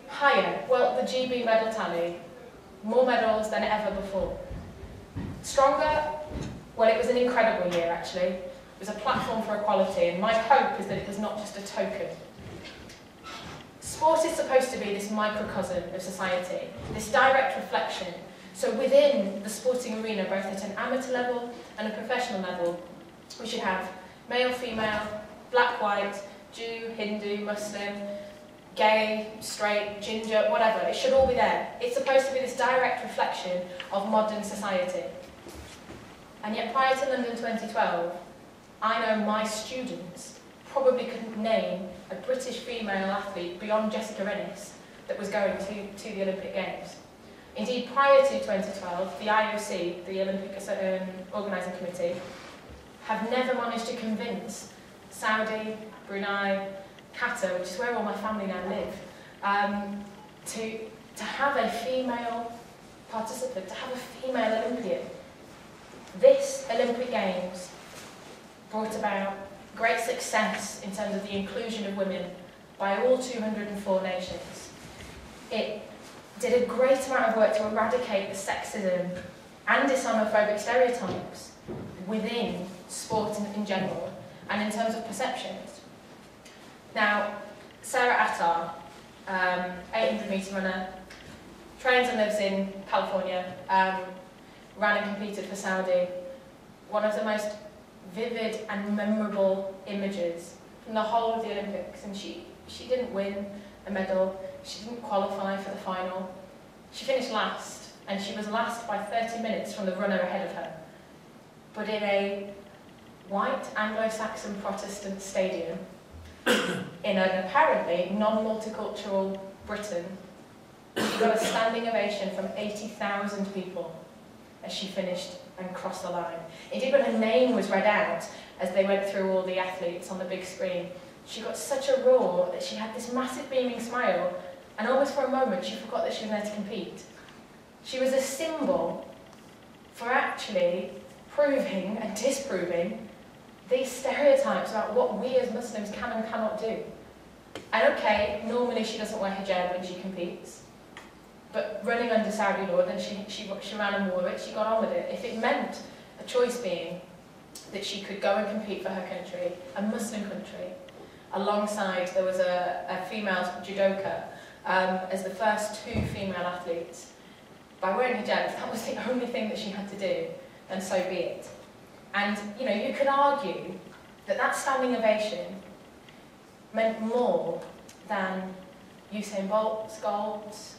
A: Higher, well, the GB medal tally, more medals than ever before. Stronger, well, it was an incredible year, actually. It was a platform for equality, and my hope is that it was not just a token. Sport is supposed to be this microcosm of society, this direct reflection. So within the sporting arena, both at an amateur level and a professional level, we should have male, female, black, white, Jew, Hindu, Muslim, gay, straight, ginger, whatever. It should all be there. It's supposed to be this direct reflection of modern society. And yet prior to London 2012, I know my students probably couldn't name a British female athlete beyond Jessica Ennis that was going to the Olympic Games. Indeed, prior to 2012, the IOC, the Olympic Organising Committee, have never managed to convince Saudi, Brunei, Qatar, which is where all my family now live, to have a female participant, to have a female Olympian. This Olympic Games brought about great success in terms of the inclusion of women by all 204 nations. It did a great amount of work to eradicate the sexism and Islamaphobic stereotypes within sport in general and in terms of perceptions. Now, Sarah Attar, 800 metre runner, trains and lives in California, ran and competed for Saudi. One of the most vivid and memorable images from the whole of the Olympics, and she didn't win a medal, she didn't qualify for the final. She finished last, and she was last by 30 minutes from the runner ahead of her. But in a white Anglo-Saxon Protestant stadium, in an apparently non-multicultural Britain, she got a standing ovation from 80,000 people as she finished and crossed the line. Indeed, when her name was read out as they went through all the athletes on the big screen, she got such a roar that she had this massive beaming smile, and almost for a moment she forgot that she was there to compete. She was a symbol for actually proving and disproving these stereotypes about what we as Muslims can and cannot do. And okay, normally she doesn't wear hijab when she competes, but running under Saudi law, then she ran and wore it, she got on with it. If it meant a choice being that she could go and compete for her country, a Muslim country, alongside there was a female judoka as the first 2 female athletes, by wearing hijab, if that was the only thing that she had to do, then so be it. And you know, you could argue that that standing ovation meant more than Usain Bolt's golds,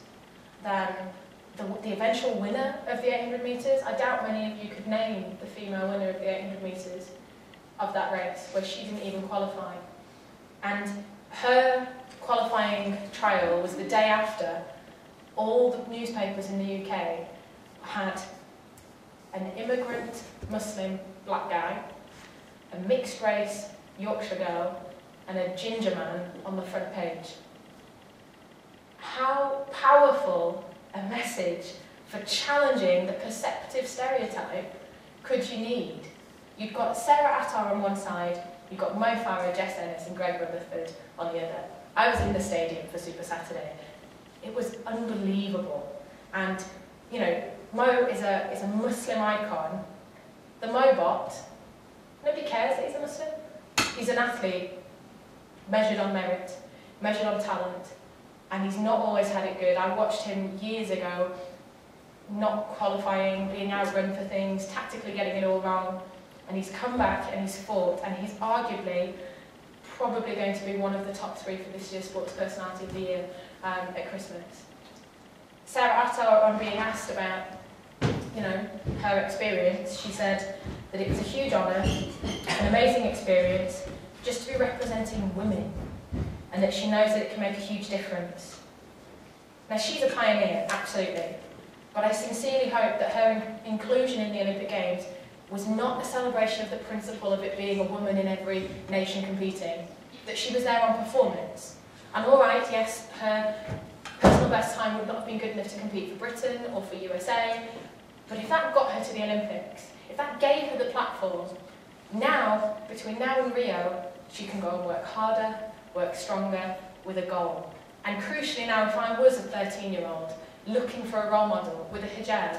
A: than the eventual winner of the 800 metres. I doubt many of you could name the female winner of the 800 metres of that race, where she didn't even qualify. And her qualifying trial was the day after all the newspapers in the UK had an immigrant Muslim black guy, a mixed race Yorkshire girl, and a ginger man on the front page. How powerful a message for challenging the perceptive stereotype could you need? You've got Sarah Attar on one side, you've got Mo Farah, Jess Ennis and Greg Rutherford on the other. I was in the stadium for Super Saturday. It was unbelievable. And, you know, Mo is a Muslim icon. The Mo-bot, nobody cares that he's a Muslim. He's an athlete, measured on merit, measured on talent, and he's not always had it good. I watched him years ago, not qualifying, being outrun for things, tactically getting it all wrong, and he's come back and he's fought, and he's arguably probably going to be one of the top 3 for this year's Sports Personality of the Year at Christmas. Sarah Attar, on being asked about, you know, her experience, she said that it was a huge honour, an amazing experience, just to be representing women, and that she knows that it can make a huge difference. Now, she's a pioneer, absolutely, but I sincerely hope that her inclusion in the Olympic Games was not a celebration of the principle of it being a woman in every nation competing, that she was there on performance. And all right, yes, her personal best time would not have been good enough to compete for Britain or for USA, but if that got her to the Olympics, if that gave her the platform, now, between now and Rio, she can go and work harder, work stronger, with a goal. And crucially now, if I was a 13-year-old looking for a role model with a hijab,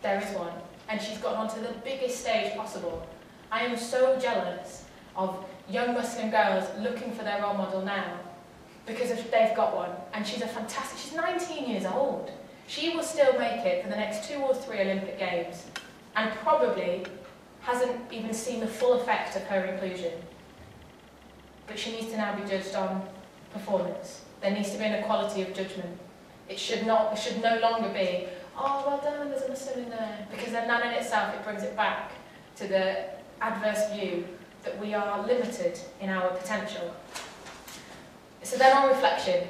A: there is one. And she's gotten onto the biggest stage possible. I am so jealous of young Muslim girls looking for their role model now, because they've got one. And she's she's 19 years old. She will still make it for the next 2 or 3 Olympic Games, and probably hasn't even seen the full effect of her inclusion. But she needs to now be judged on performance. There needs to be an equality of judgment. It should no longer be, oh, well done, there's a Muslim in there. Because then that in itself, it brings it back to the adverse view that we are limited in our potential. So then on reflection,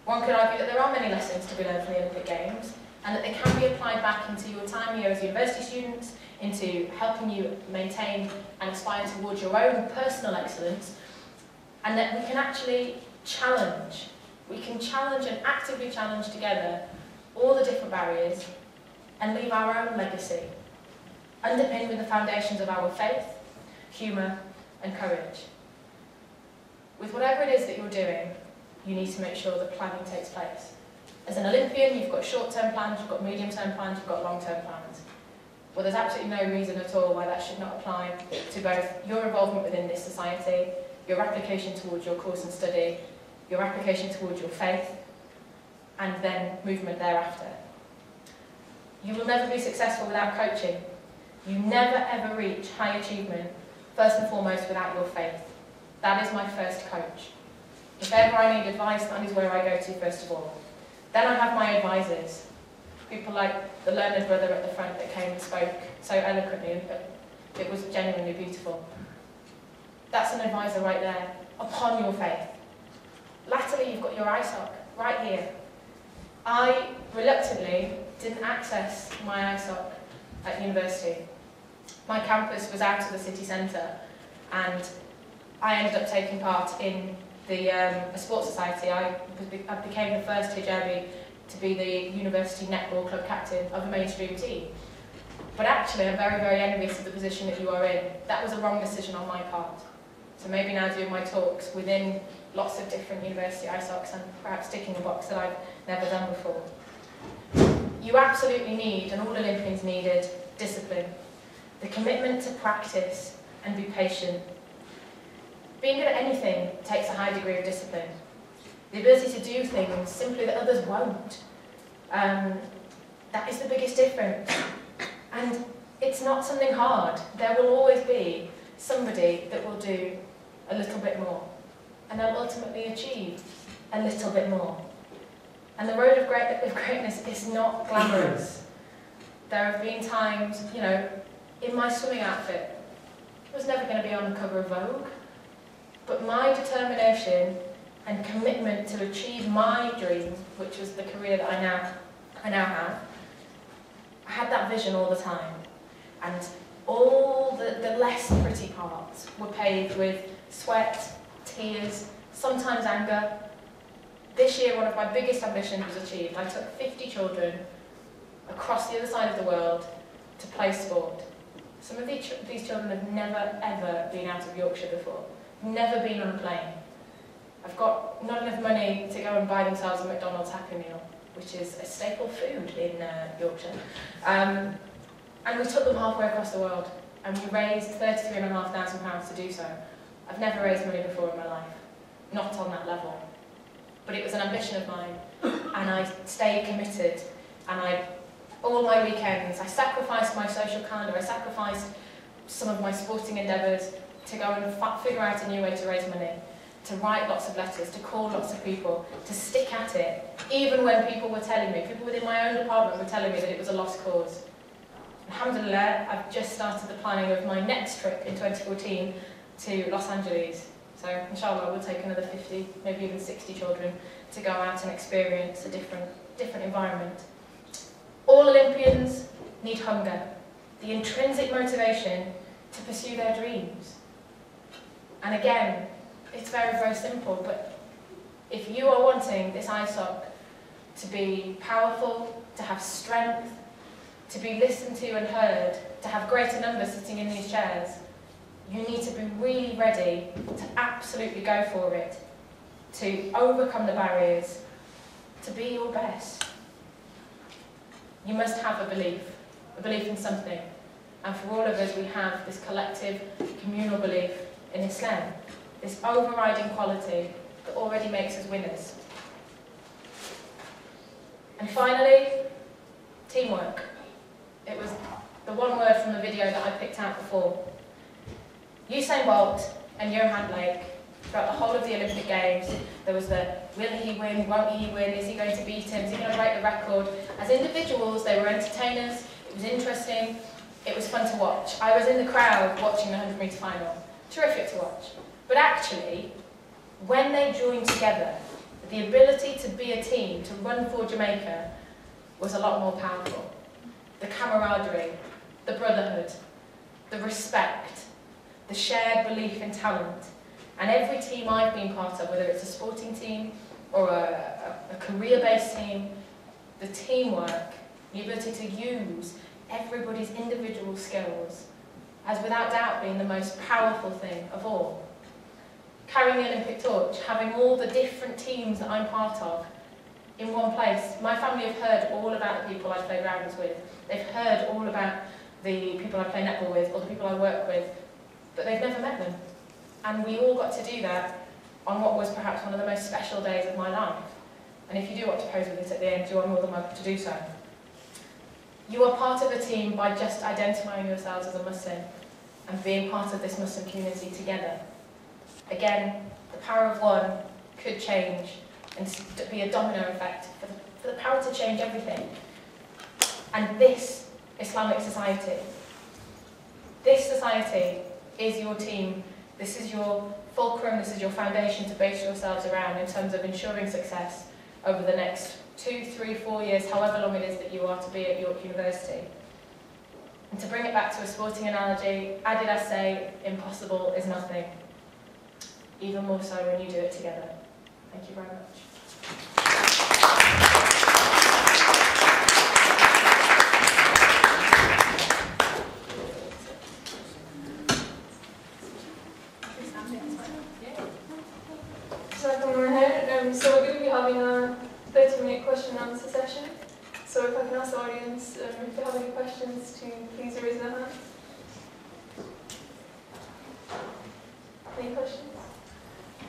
A: one could argue that there are many lessons to be learned from the Olympic Games, and that they can be applied back into your time here as university students, into helping you maintain and aspire towards your own personal excellence, and that we can actually challenge. We can challenge and actively challenge together all the different barriers and leave our own legacy, underpinned with the foundations of our faith, humour and courage. With whatever it is that you're doing, you need to make sure that planning takes place. As an Olympian, you've got short-term plans, you've got medium-term plans, you've got long-term plans. Well, there's absolutely no reason at all why that should not apply to both your involvement within this society, your application towards your course and study, your application towards your faith, and then movement thereafter. You will never be successful without coaching. You never ever reach high achievement, first and foremost, without your faith. That is my first coach. If ever I need advice, that is where I go to first of all. Then I have my advisors, people like the learned brother at the front that came and spoke so eloquently, and it was genuinely beautiful. That's an advisor right there, upon your faith. Latterly, you've got your ISOC, right here. I reluctantly didn't access my ISOC at university. My campus was out of the city centre, and I ended up taking part in a sports society. I became the first hijabi to be the university netball club captain of a mainstream team. But actually, I'm very, very envious of the position that you are in. That was a wrong decision on my part. So maybe now doing my talks within lots of different university ISOCs and perhaps ticking a box that I've never done before. You absolutely need, and all Olympians needed, discipline. The commitment to practice and be patient. Being good at anything takes a high degree of discipline. The ability to do things simply that others won't. That is the biggest difference. And it's not something hard. There will always be somebody that will do a little bit more. And they'll ultimately achieve a little bit more. And the road of greatness is not glamorous. There have been times, you know, in my swimming outfit, it was never going to be on the cover of Vogue. But my determination and commitment to achieve my dream, which was the career that I now have, I had that vision all the time. And all the less pretty parts were paved with sweat, tears, sometimes anger. This year, one of my biggest ambitions was achieved. I took 50 children across the other side of the world to play sport. Some of these children have never ever been out of Yorkshire before, never been on a plane. I've got not enough money to go and buy themselves a McDonald's Happy Meal, which is a staple food in Yorkshire. And we took them halfway across the world, and we raised £33,500 to do so. I've never raised money before in my life, not on that level. But it was an ambition of mine, and I stayed committed, and all my weekends, I sacrificed my social calendar, I sacrificed some of my sporting endeavours to go and figure out a new way to raise money, to write lots of letters, to call lots of people, to stick at it, even when people were telling me, people within my own department were telling me that it was a lost cause. Alhamdulillah, I've just started the planning of my next trip in 2014 to Los Angeles. So inshallah we'll take another 50, maybe even 60 children to go out and experience a different environment. All Olympians need hunger, the intrinsic motivation to pursue their dreams. And again, it's very, very simple, but if you are wanting this ISOC to be powerful, to have strength, to be listened to and heard, to have greater numbers sitting in these chairs, you need to be really ready to absolutely go for it, to overcome the barriers, to be your best. You must have a belief in something. And for all of us, we have this collective, communal belief in Islam, this overriding quality that already makes us winners. And finally, teamwork. It was the one word from the video that I picked out before. Usain Bolt and Johan Blake, throughout the whole of the Olympic Games, there was the, will he win, won't he win, is he going to beat him, is he going to break the record? As individuals, they were entertainers, it was interesting, it was fun to watch. I was in the crowd watching the 100 metre final. Terrific to watch. But actually, when they joined together, the ability to be a team, to run for Jamaica, was a lot more powerful. The camaraderie, the brotherhood, the respect, the shared belief in talent. And every team I've been part of, whether it's a sporting team or a career-based team, the teamwork, the ability to use everybody's individual skills as without doubt being the most powerful thing of all. Carrying the Olympic torch, having all the different teams that I'm part of in one place. My family have heard all about the people I play rounds with. They've heard all about the people I play netball with or the people I work with, but they've never met them. And we all got to do that on what was perhaps one of the most special days of my life. And if you do want to pose with it at the end, you are more than welcome to do so. You are part of a team by just identifying yourselves as a Muslim and being part of this Muslim community together. Again, the power of one could change and be a domino effect for the power to change everything. And this Islamic society, this society is your team. This is your fulcrum, this is your foundation to base yourselves around in terms of ensuring success over the next 2, 3, 4 years, however long it is that you are to be at York University. And to bring it back to a sporting analogy, I did I say, impossible is nothing. Even more so when you do it together. Thank you very much.
B: So we're going to be having a 30-minute question and answer session. So if I can ask the audience if they have any questions to please raise their hand. Any questions?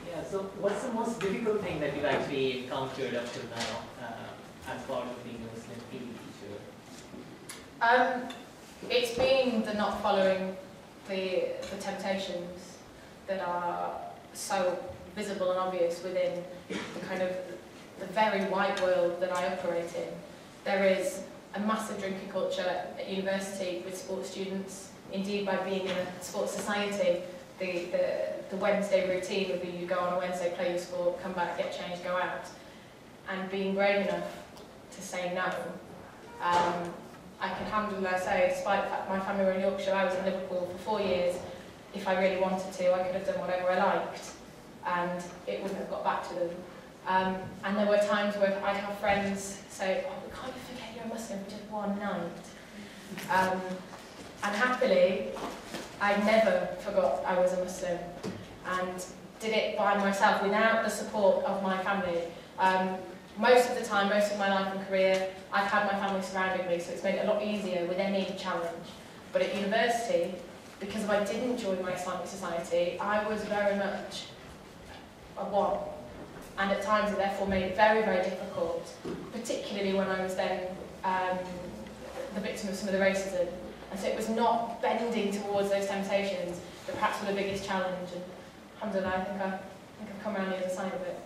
C: Yeah, so what's the most difficult thing that you've actually encountered up till now as part of being a Muslim PE teacher?
A: It's been the not following the temptations that are so visible and obvious within the kind of the very white world that I operate in. There is a massive drinking culture at university with sports students. Indeed, by being in a sports society, the Wednesday routine would be you go on a Wednesday, play your sport, come back, get changed, go out. And being brave enough to say no. I can alhamdulillah say, despite the fact my family were in Yorkshire, I was in Liverpool for 4 years. If I really wanted to, I could have done whatever I liked, and it wouldn't have got back to them. And there were times where I'd have friends say, oh, can't you forget you're a Muslim for just one night? And happily, I never forgot I was a Muslim and did it by myself without the support of my family. Most of the time, most of my life and career, I've had my family surrounding me, so it's made it a lot easier with any challenge. But at university, because if I didn't join my Islamic society, I was very much a one. And at times it therefore made it very, very difficult, particularly when I was then the victim of some of the racism. And so it was not bending towards those temptations that perhaps were the biggest challenge. And alhamdulillah, I think I've come around the other side of it.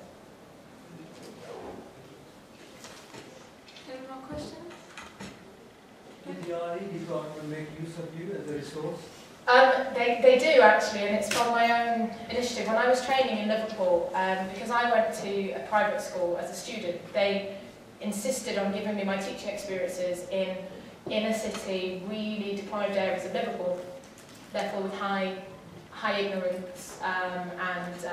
B: Any more questions?
D: Did the RE department make use of you as a resource?
A: They do actually, and it's from my own initiative. When I was training in Liverpool, because I went to a private school as a student, they insisted on giving me my teaching experiences in inner city, really deprived areas of Liverpool, therefore with high ignorance and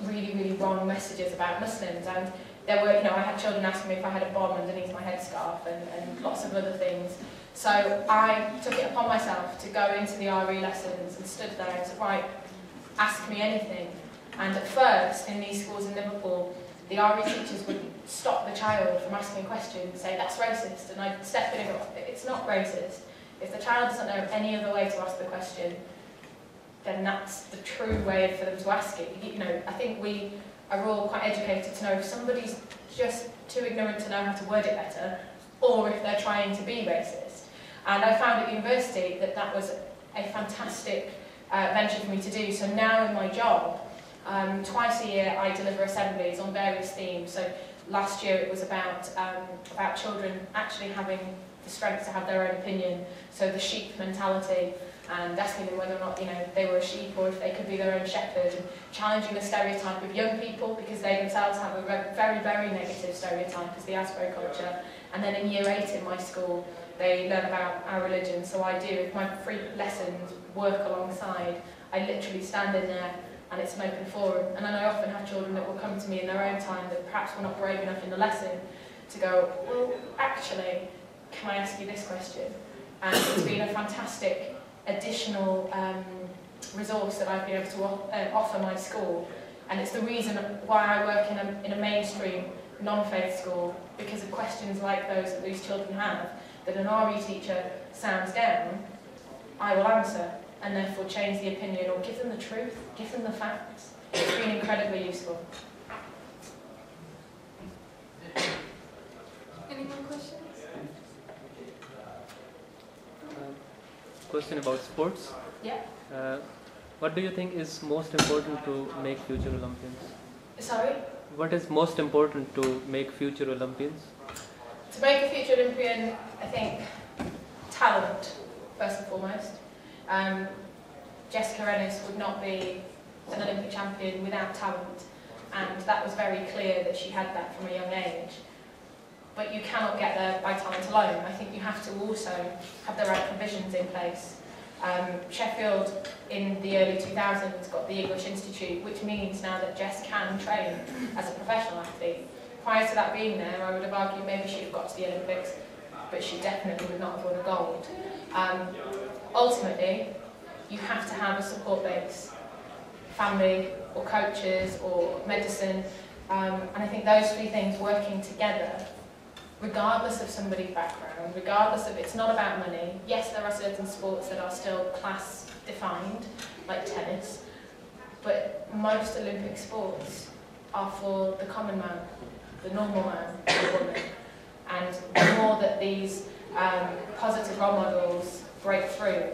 A: really, really wrong messages about Muslims. And there were, I had children asking me if I had a bomb underneath my headscarf and lots of other things. So I took it upon myself to go into the RE lessons and stood there and said, right, ask me anything. And at first, in these schools in Liverpool, the RE teachers would stop the child from asking questions and say, that's racist. And I'd step in and go, it's not racist. If the child doesn't know any other way to ask the question, then that's the true way for them to ask it. I think we are all quite educated to know if somebody's just too ignorant to know how to word it better, or if they're trying to be racist. And I found at university that that was a fantastic venture for me to do. So now in my job, twice a year I deliver assemblies on various themes. So last year it was about children actually having the strength to have their own opinion. So the sheep mentality, and asking them whether or not they were a sheep or if they could be their own shepherd, and challenging the stereotype of young people because they themselves have a very, very negative stereotype as the Aspo culture. And then in year 8 in my school, they learn about our religion. So I do, if my free lessons work alongside, I literally stand in there and it's an open forum. And then I often have children that will come to me in their own time that perhaps were not brave enough in the lesson to go, well, actually, can I ask you this question? And it's been a fantastic additional resource that I've been able to offer my school. And it's the reason why I work in a mainstream non-faith school, because of questions like those that these children have, that an RE teacher sounds down, I will answer, and therefore change the opinion or give them the truth, give them the facts. It's been incredibly useful.
B: Any more questions?
E: Question about sports.
A: Yeah.
E: What do you think is most important to make future Olympians?
A: Sorry?
E: What is most important to make future Olympians?
A: To make a future Olympian, I think talent, first and foremost. Jessica Ennis would not be an Olympic champion without talent, and that was very clear that she had that from a young age. But you cannot get there by talent alone. I think you have to also have the right provisions in place. Sheffield in the early 2000s got the English Institute, which means now that Jess can train as a professional athlete. Prior to that being there, I would have argued maybe she'd have got to the Olympics, but she definitely would not have won a gold. Ultimately, you have to have a support base, family or coaches or medicine, and I think those three things working together, regardless of somebody's background, regardless of, it's not about money. Yes, there are certain sports that are still class defined, like tennis, but most Olympic sports are for the common man, the normal man, the woman. And the more that these positive role models break through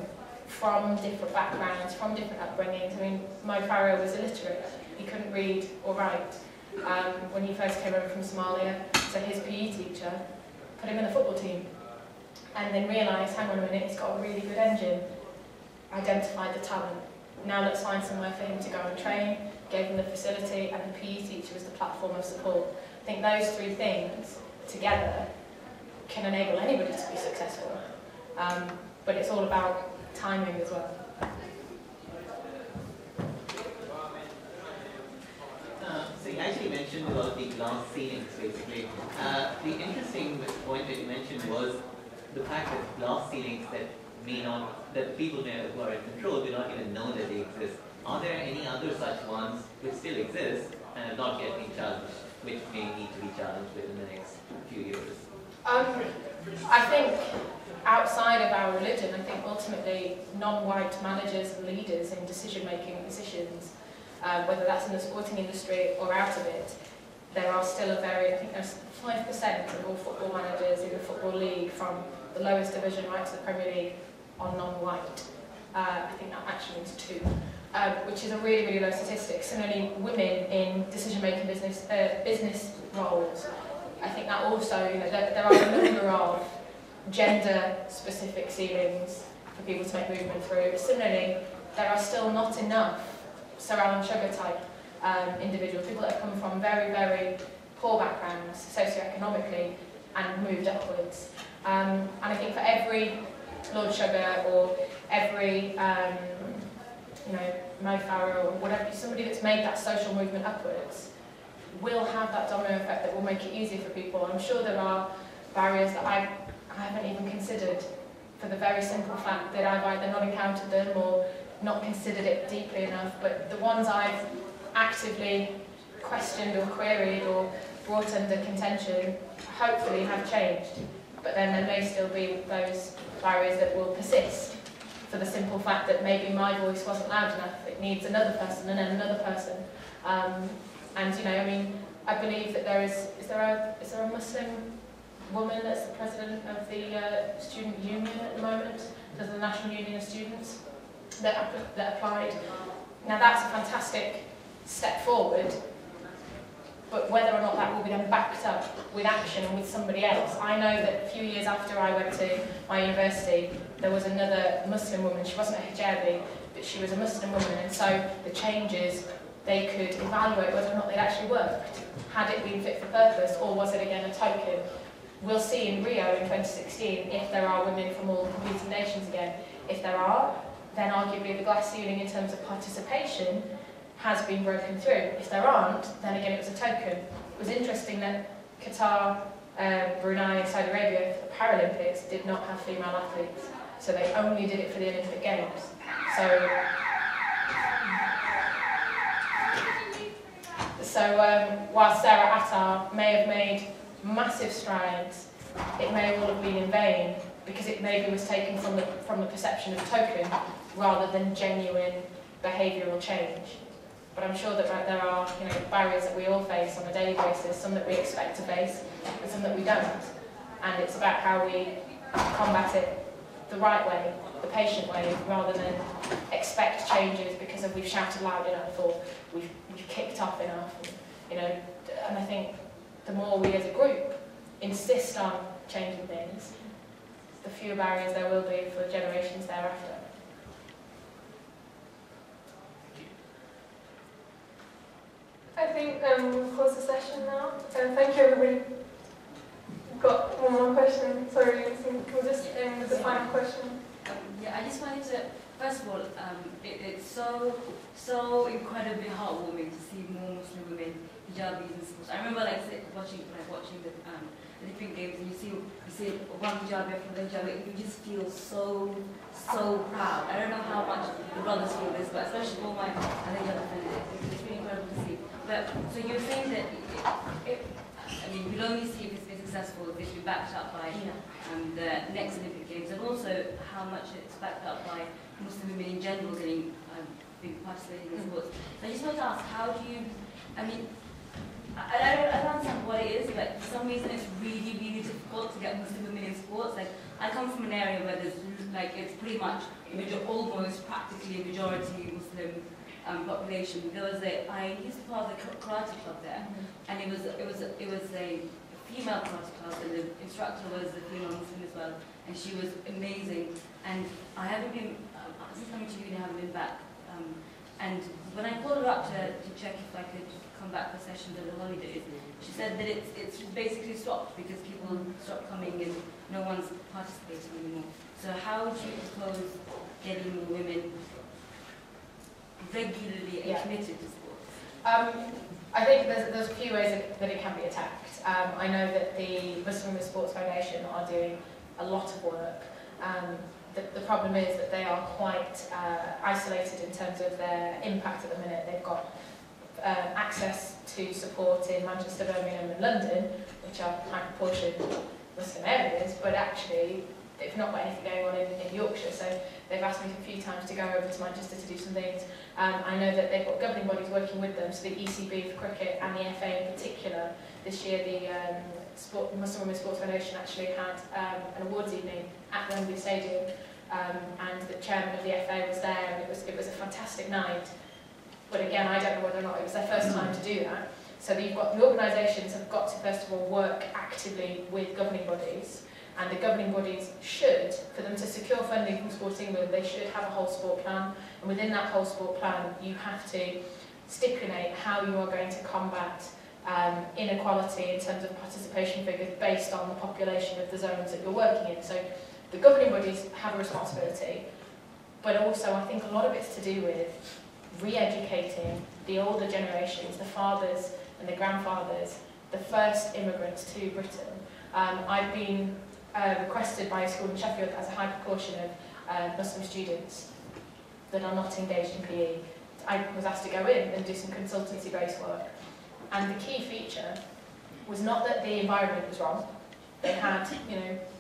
A: from different backgrounds, from different upbringings. I mean, Mo Farah was illiterate. He couldn't read or write when he first came over from Somalia. So his PE teacher put him in the football team and then realised, hang on a minute, he's got a really good engine, identified the talent. Now let's find somewhere for him to go and train, gave him the facility, and the PE teacher was the platform of support. I think those three things together can enable anybody to be successful. But it's all about timing as well.
C: So you actually mentioned about the glass ceilings, basically. The interesting point that you mentioned was
F: the fact that glass ceilings that people who are in control do not even know that they exist. Are there any other such ones which still exist and have not yet been challenged, which may need to be challenged within the next few years?
A: I think outside of our religion, I think ultimately non-white managers and leaders in decision-making positions, whether that's in the sporting industry or out of it, there are still I think there's 5% of all football managers in the Football League from the lowest division right to the Premier League are non-white. I think that actually means 2, which is a really, really low statistic. Similarly, women in decision-making business roles, I think that also, there are a number of gender-specific ceilings for people to make movement through. Similarly, there are still not enough Sir Sugar type individuals, people that have come from very, very poor backgrounds socioeconomically and moved upwards. And I think for every Lord Sugar or every Mo Farah or whatever, somebody that's made that social movement upwards will have that domino effect that will make it easier for people. I'm sure there are barriers that I haven't even considered for the very simple fact that I've either not encountered them or not considered it deeply enough, but the ones I've actively questioned or queried or brought under contention hopefully have changed. But then there may still be those barriers that will persist for the simple fact that maybe my voice wasn't loud enough. It needs another person and then another person. And I believe that is there a Muslim woman that's the president of the student union at the moment? There's the National Union of Students that applied. Now that's a fantastic step forward, but whether or not that will be then backed up with action and with somebody else. I know that a few years after I went to my university, there was another Muslim woman. She wasn't a hijabi, but she was a Muslim woman, and so the changes, they could evaluate whether or not they'd actually worked. Had it been fit for purpose, or was it again a token? We'll see in Rio in 2016 if there are women from all competing nations again. If there are, then arguably the glass ceiling in terms of participation has been broken through. If there aren't, then again it was a token. It was interesting that Qatar, Brunei and Saudi Arabia for the Paralympics did not have female athletes. So they only did it for the Olympic Games. So while Sarah Attar may have made massive strides, it may all have been in vain because it maybe was taken from the perception of token rather than genuine behavioural change. But I'm sure that there are barriers that we all face on a daily basis, some that we expect to face and some that we don't. And it's about how we combat it the right way, the patient way, rather than expect changes because we've shouted loud enough or we've kicked off enough. And I think the more we as a group insist on changing things, the fewer barriers there will be for generations thereafter.
B: I think we'll close the session now. Thank you, everybody. We've got one more question. Sorry, we'll just end with the final question.
G: I just wanted to, first of all, it's so incredibly heartwarming to see more Muslim women hijabis in schools. I remember watching the Olympic Games, and you see one hijabi from the hijabi, you just feel so proud. I don't know how much the brothers feel this, but especially for my hijab friends, it's really incredible to see. But so you're saying that we'll only see if it's been successful if it's been backed up by the next Olympic Games, and also how much it's backed up by Muslim women in general getting participating in sports. So I just want to ask, how do you? I don't understand what it is, but for some reason it's really, really difficult to get Muslim women in sports. I come from an area where there's it's pretty much almost practically a majority Muslim population. I used to part of the karate club there, and it was a female karate club, and the instructor was a female Muslim as well, and she was amazing. And I haven't been since coming to uni, I haven't been back. And when I called her up to check if I could come back for sessions over the holidays, she said that it's basically stopped because people stopped coming and no one's participating anymore. So how do you propose getting more women regularly and committed to sports?
A: I think there's a few ways that it can be attacked. I know that the Muslim Women's Sports Foundation are doing a lot of work. The problem is that they are quite isolated in terms of their impact at the minute. They've got access to support in Manchester, Birmingham and London, which are high proportion Muslim areas, but actually they've not got anything going on in Yorkshire, so they've asked me a few times to go over to Manchester to do some things. I know that they've got governing bodies working with them, so the ECB for cricket and the FA in particular. This year the Muslim Women's Sports Federation actually had an awards evening at Wembley Stadium, and the chairman of the FA was there, and it was a fantastic night. But again, I don't know whether or not it was their first time to do that. So the organisations have got to first of all work actively with governing bodies, and the governing bodies should, for them to secure funding from Sport England, they should have a whole sport plan, and within that whole sport plan you have to stipulate how you are going to combat inequality in terms of participation figures based on the population of the zones that you're working in. So the governing bodies have a responsibility, but also I think a lot of it's to do with re-educating the older generations, the fathers and the grandfathers, the first immigrants to Britain. I've been requested by a school in Sheffield as a high proportion of Muslim students that are not engaged in PE. I was asked to go in and do some consultancy-based work. And the key feature was not that the environment was wrong. They had,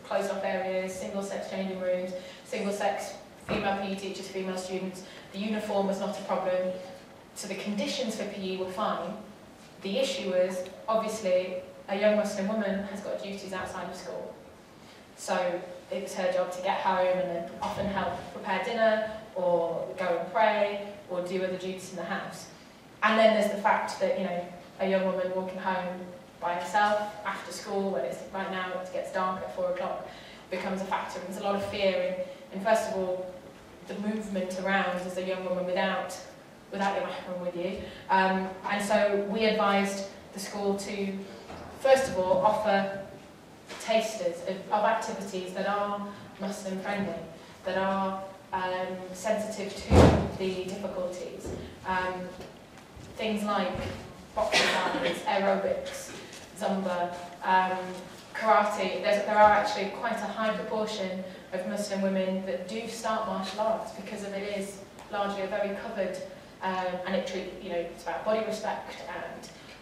A: closed-off areas, single-sex changing rooms, single-sex female PE teachers, female students. The uniform was not a problem. So the conditions for PE were fine. The issue was, obviously, a young Muslim woman has got duties outside of school. So it was her job to get home and then often help prepare dinner, or go and pray, or do other duties in the house. And then there's the fact that, a young woman walking home by herself after school, when it's right now it gets dark at 4 o'clock, becomes a factor. And there's a lot of fear in first of all, the movement around as a young woman without your mahram with you. And so we advised the school to, first of all, offer tasters of activities that are Muslim friendly, that are sensitive to the difficulties. Things like boxing lines, aerobics, Zumba, karate. There are actually quite a high proportion of Muslim women that do start martial arts because of it is largely a very covered, and it's about body respect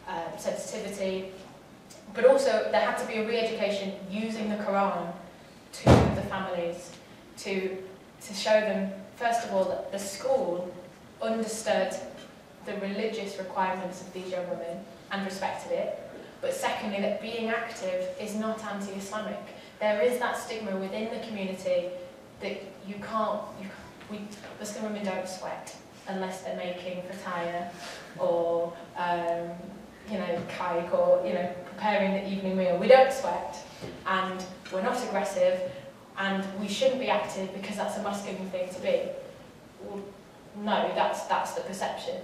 A: and sensitivity. But also there had to be a re-education using the Quran to the families to show them, first of all, that the school understood the religious requirements of these young women and respected it, but secondly, that being active is not anti-Islamic. There is that stigma within the community that Muslim women don't sweat unless they're making fataya or, kike or, preparing the evening meal. We don't sweat, and we're not aggressive, and we shouldn't be active because that's a masculine thing to be. Well, no, that's the perception.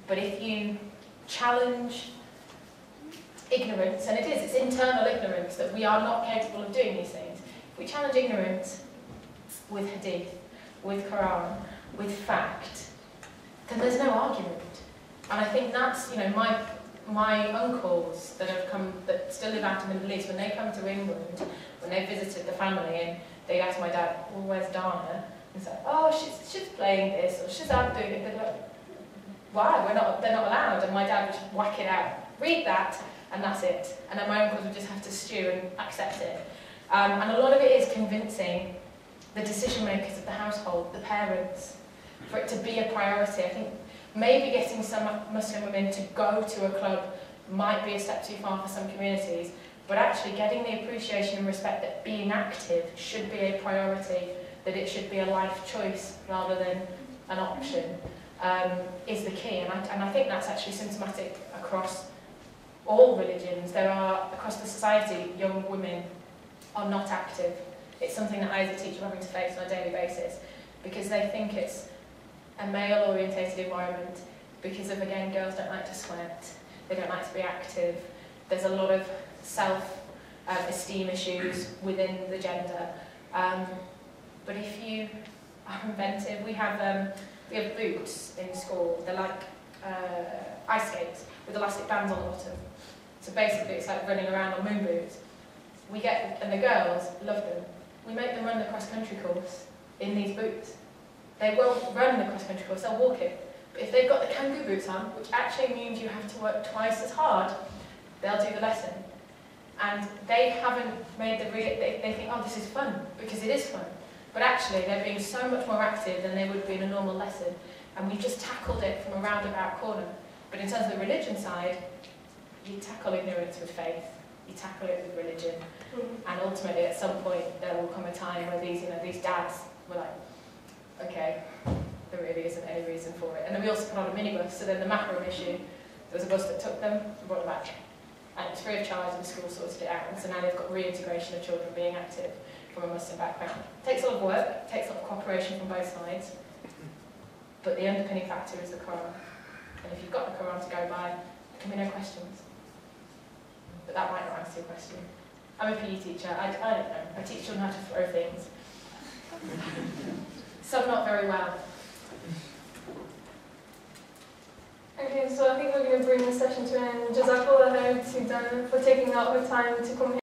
A: But if you challenge ignorance, and it's internal ignorance that we are not capable of doing these things. If we challenge ignorance with hadith, with Quran, with fact, then there's no argument. And I think that's, my uncles that still live out in the Middle East, when they come to England, when they visited the family, and they'd ask my dad, well, where's Dana? And he's like, oh, she's playing this, or she's out doing it. They're like, why? They're not allowed. And my dad would just whack it out. Read that, and that's it. And then my uncles would just have to stew and accept it. And a lot of it is convincing the decision makers of the household, the parents, for it to be a priority. I think maybe getting some Muslim women to go to a club might be a step too far for some communities, but actually getting the appreciation and respect that being active should be a priority, that it should be a life choice rather than an option, is the key. And I think that's actually symptomatic across all religions. There are, across the society, young women are not active. It's something that I as a teacher am having to face on a daily basis, because they think it's a male-orientated environment, because of, again, girls don't like to sweat, they don't like to be active. There's a lot of self-esteem issues within the gender. But if you are inventive, we have boots in school. They're like ice skates with elastic bands on the bottom. So basically it's like running around on moon boots. and the girls love them, we make them run the cross-country course in these boots. They won't run the cross-country course, they'll walk it. But if they've got the kangaroo boots on, which actually means you have to work twice as hard, they'll do the lesson. And they haven't made they think, oh, this is fun, because it is fun. But actually, they're being so much more active than they would be in a normal lesson. And we've just tackled it from a roundabout corner. But in terms of the religion side, you tackle ignorance with faith, you tackle it with religion. And ultimately, at some point, there will come a time where these dads were like, okay, there really isn't any reason for it. And then we also put on a minibus, so then the mahram issue, there was a bus that took them and brought them back. And it's free of charge, and the school sorted it out. And so now they've got reintegration of children being active from a Muslim background. It takes a lot of work, it takes a lot of cooperation from both sides, but the underpinning factor is the Quran. And if you've got the Quran to go by, there can be no questions. But that might not answer your question. I'm a PE teacher, I don't know. I teach children how to throw things. Some not very well.
B: Okay, so I think we're going to bring the session to an end. Jazakallah khair to Dan for taking out her time to come here.